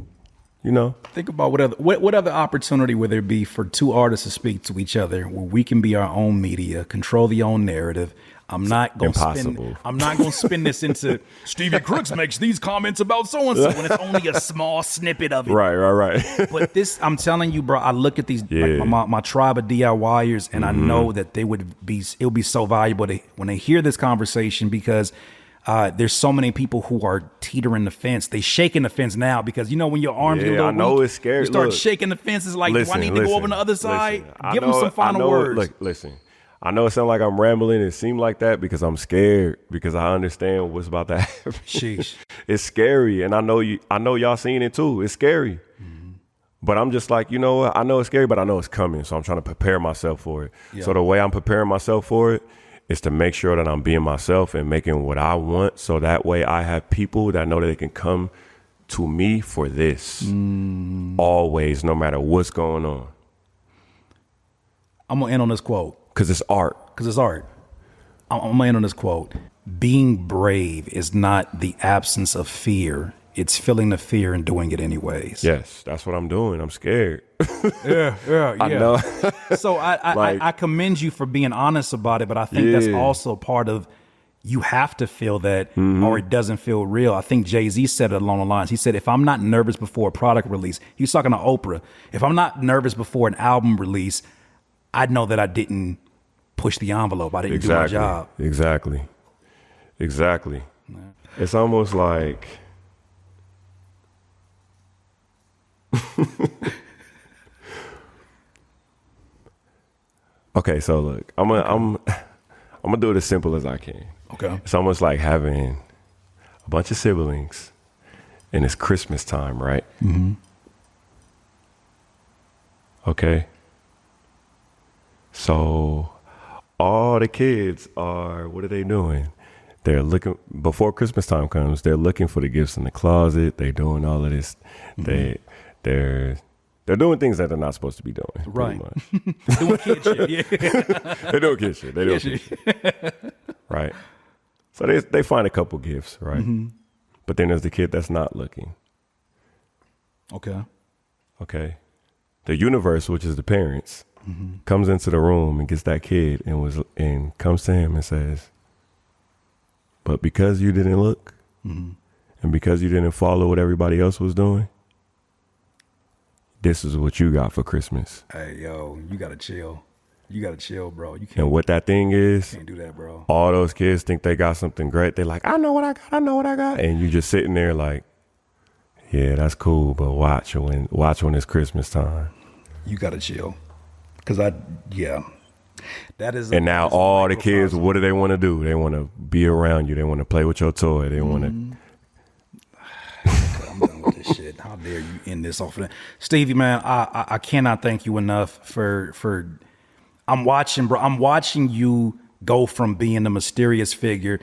Think about what other opportunity would there be for two artists to speak to each other, where we can be our own media, control the own narrative. I'm not going to spin this into Stevie Crooks makes these comments about so and so when it's only a small snippet of it. Right. But this, I'm telling you, bro, I look at these like my tribe of DIYers, and I know that it would be so valuable when they hear this conversation, because there's so many people who are teetering the fence. They shaking the fence now because when your arms get a little I know weak, it's scary. you start shaking the fence. It's like, do I need to go over on the other side? Give them some final words. Look, listen. I know it sounds like I'm rambling. It seemed like that because I'm scared, because I understand what's about to happen. Sheesh. It's scary, and I know y'all seen it too. It's scary. But I'm just like, you know what? I know it's scary, but I know it's coming. So I'm trying to prepare myself for it. Yeah. So the way I'm preparing myself for it is to make sure that I'm being myself and making what I want. So that way I have people that know that they can come to me for this always, no matter what's going on. I'm going to end on this quote. Because it's art. I'm going to end on this quote. Being brave is not the absence of fear. It's feeling the fear and doing it anyways. Yes, that's what I'm doing. I'm scared. Yeah. I know. So I commend you for being honest about it, but I think that's also part of, you have to feel that or it doesn't feel real. I think Jay-Z said it along the lines. He said, if I'm not nervous before a product release, he was talking to Oprah. If I'm not nervous before an album release, I'd know that I didn't push the envelope. I didn't do my job. Exactly. Yeah. It's almost like... Okay, so look, I'm gonna do it as simple as I can. Okay. It's almost like having a bunch of siblings and it's Christmas time, right? Mm-hmm. Okay. So all the kids are, what are they doing? They're looking, before Christmas time comes, they're looking for the gifts in the closet. They're doing all of this. Mm-hmm. They're doing things that they're not supposed to be doing. Right. Pretty much. Doing kid shit. Yeah. They're doing kid shit. Right. So they find a couple gifts, right? Mm-hmm. But then there's the kid that's not looking. Okay. The universe, which is the parents, comes into the room and gets that kid and comes to him and says, but because you didn't look and because you didn't follow what everybody else was doing, this is what you got for Christmas. Hey, yo, you gotta chill. Bro. You can't. And what that thing is, can't do that, bro. All those kids think they got something great. They're like, I know what I got. And you just sitting there like, yeah, that's cool, but watch when it's Christmas time. You gotta chill. That is. And now all the kids, what do they want to do? They want to be around you. They want to play with your toy. They want to. I'm done with this shit. How dare you end this off of that? Stevie, man, I cannot thank you enough for I'm watching you go from being the mysterious figure,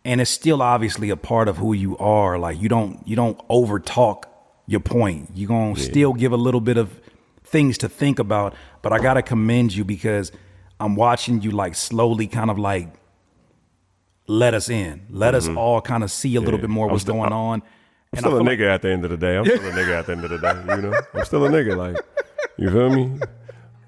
and it's still obviously a part of who you are. Like you don't over talk your point. You're gonna still give a little bit of things to think about, but I gotta commend you because I'm watching you like slowly kind of like let us in. Let us all kind of see a little bit more what's going on. I'm still a nigga at the end of the day. I'm still a nigga, like, you feel me?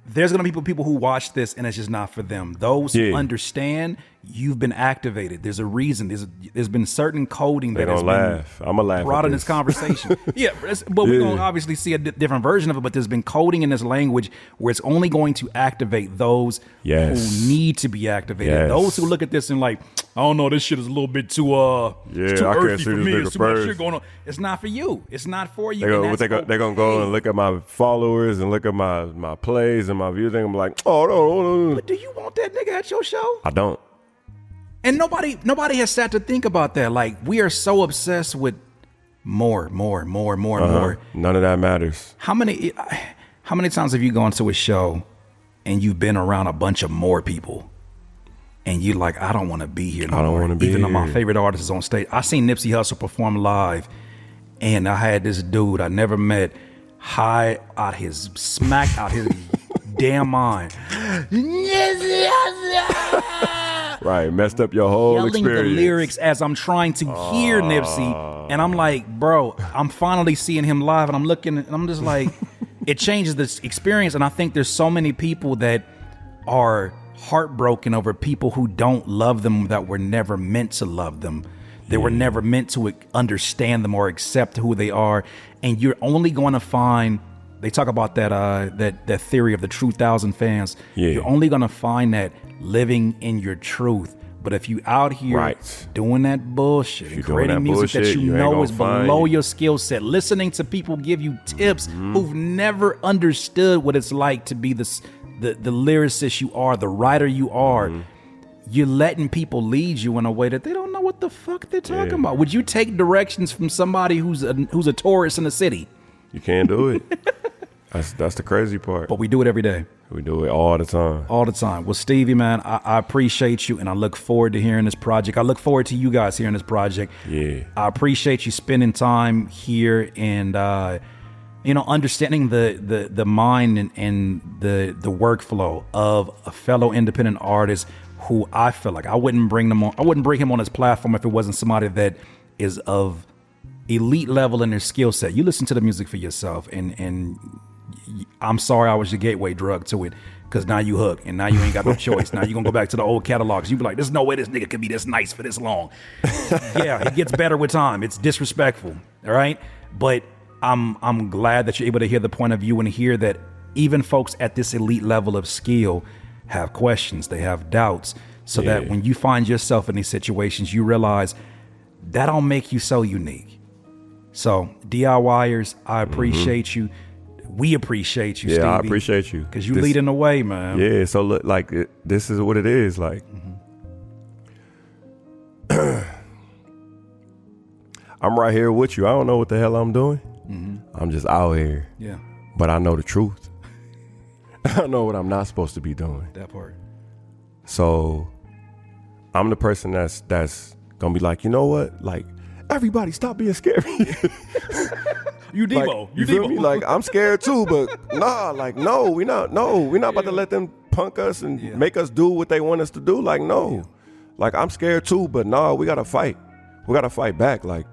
There's going to be people who watch this and it's just not for them. Those who understand, you've been activated. There's a reason. There's been certain coding that has been I'ma laugh brought in this conversation. Yeah, but we're going to obviously see a different version of it, but there's been coding in this language where it's only going to activate those who need to be activated. Those who look at this and like, I don't know, this shit is a little bit too it's too earthy for me. It's too much shit going on. It's not for you. It's not for you. They're gonna go and look at my followers and look at my plays and my views. They're gonna be like, oh no. But do you want that nigga at your show? I don't. And nobody has sat to think about that. Like, we are so obsessed with more. None of that matters. How many times have you gone to a show and you've been around a bunch of more people and you're like, I don't want to be here no more. I don't want to be here. Even though my favorite artist is on stage. I seen Nipsey Hussle perform live, and I had this dude I never met smacked out his damn mind. Right, messed up your whole yelling experience. The lyrics as I'm trying to hear Nipsey, and I'm like, bro, I'm finally seeing him live, and I'm looking, and I'm just like, it changes this experience. And I think there's so many people that are heartbroken over people who don't love them, that were never meant to love them. They were never meant to understand them or accept who they are. And you're only going to find, they talk about that theory of the true 1,000 fans. Yeah. You're only going to find that living in your truth. But if you out here doing that bullshit and creating music that you know is below your skill set, listening to people give you tips who've never understood what it's like to be the lyricist you are, the writer you are, you're letting people lead you in a way that they don't know what the fuck they're talking about. Would you take directions from somebody who's a tourist in the city? You can't do it. That's the crazy part. But we do it every day. We do it all the time. All the time. Well, Stevie, man, I appreciate you, and I look forward to hearing this project. I look forward to you guys hearing this project. Yeah. I appreciate you spending time here and understanding the mind and the workflow of a fellow independent artist who I feel like I wouldn't bring him on his platform if it wasn't somebody that is of elite level in their skill set. You listen to the music for yourself, and I'm sorry I was your gateway drug to it, because now you hook, and now you ain't got no choice. Now you're gonna go back to the old catalogs. You be like, there's no way this nigga could be this nice for this long. Yeah, it gets better with time. It's disrespectful, all right? But I'm glad that you're able to hear the point of view and hear that even folks at this elite level of skill have questions, they have doubts, so that when you find yourself in these situations, you realize that don't make you so unique. So DIYers, I appreciate you. We appreciate you, Stevie. Yeah, I appreciate you. Because you leading the way, man. Yeah, so look, like, this is what it is. Like, I'm right here with you. I don't know what the hell I'm doing. I'm just out here. Yeah. But I know the truth. I know what I'm not supposed to be doing. That part. So I'm the person that's gonna be like, you know what? Like, everybody stop being scary. You Debo. Like, you feel me? Like, I'm scared too, but we're not about to let them punk us and make us do what they want us to do. Like, no. Yeah. Like, I'm scared too, but we gotta fight. We gotta fight back. Like,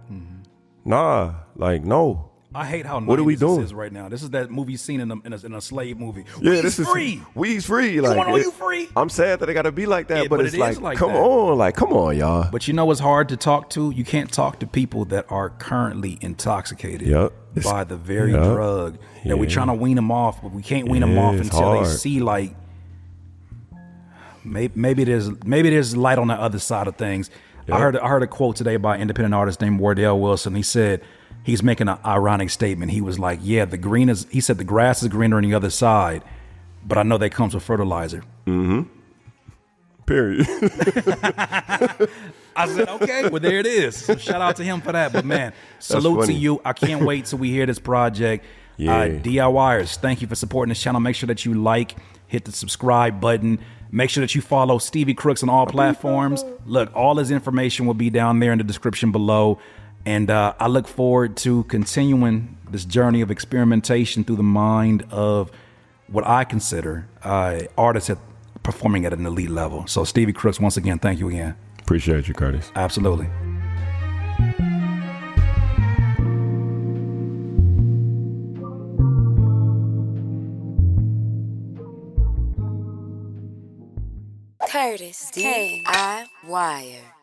no. I hate how what are we doing? This is right now. This is that movie scene in a slave movie. Yeah, We's free. We's free. Like, come on, you free? I'm sad that it got to be like that, but it's like come on, y'all. But you know what's hard to talk to? You can't talk to people that are currently intoxicated by the very drug that we're trying to wean them off, but we can't wean them off until they see like maybe there's light on the other side of things. Yep. I heard a quote today by an independent artist named Wardell Wilson. He said. He's making an ironic statement. He was like, he said the grass is greener on the other side, but I know that comes with fertilizer. Period. I said, okay, well, there it is. So shout out to him for that. But man, salute to you. I can't wait till we hear this project. DIYers, thank you for supporting this channel. Make sure that you hit the subscribe button. Make sure that you follow Stevie Crooks on all platforms. Look, all his information will be down there in the description below. And I look forward to continuing this journey of experimentation through the mind of what I consider artists performing at an elite level. So Stevie Crooks, once again, thank you again. Appreciate you, Curtis. Absolutely. Curtis, K.I. Wire.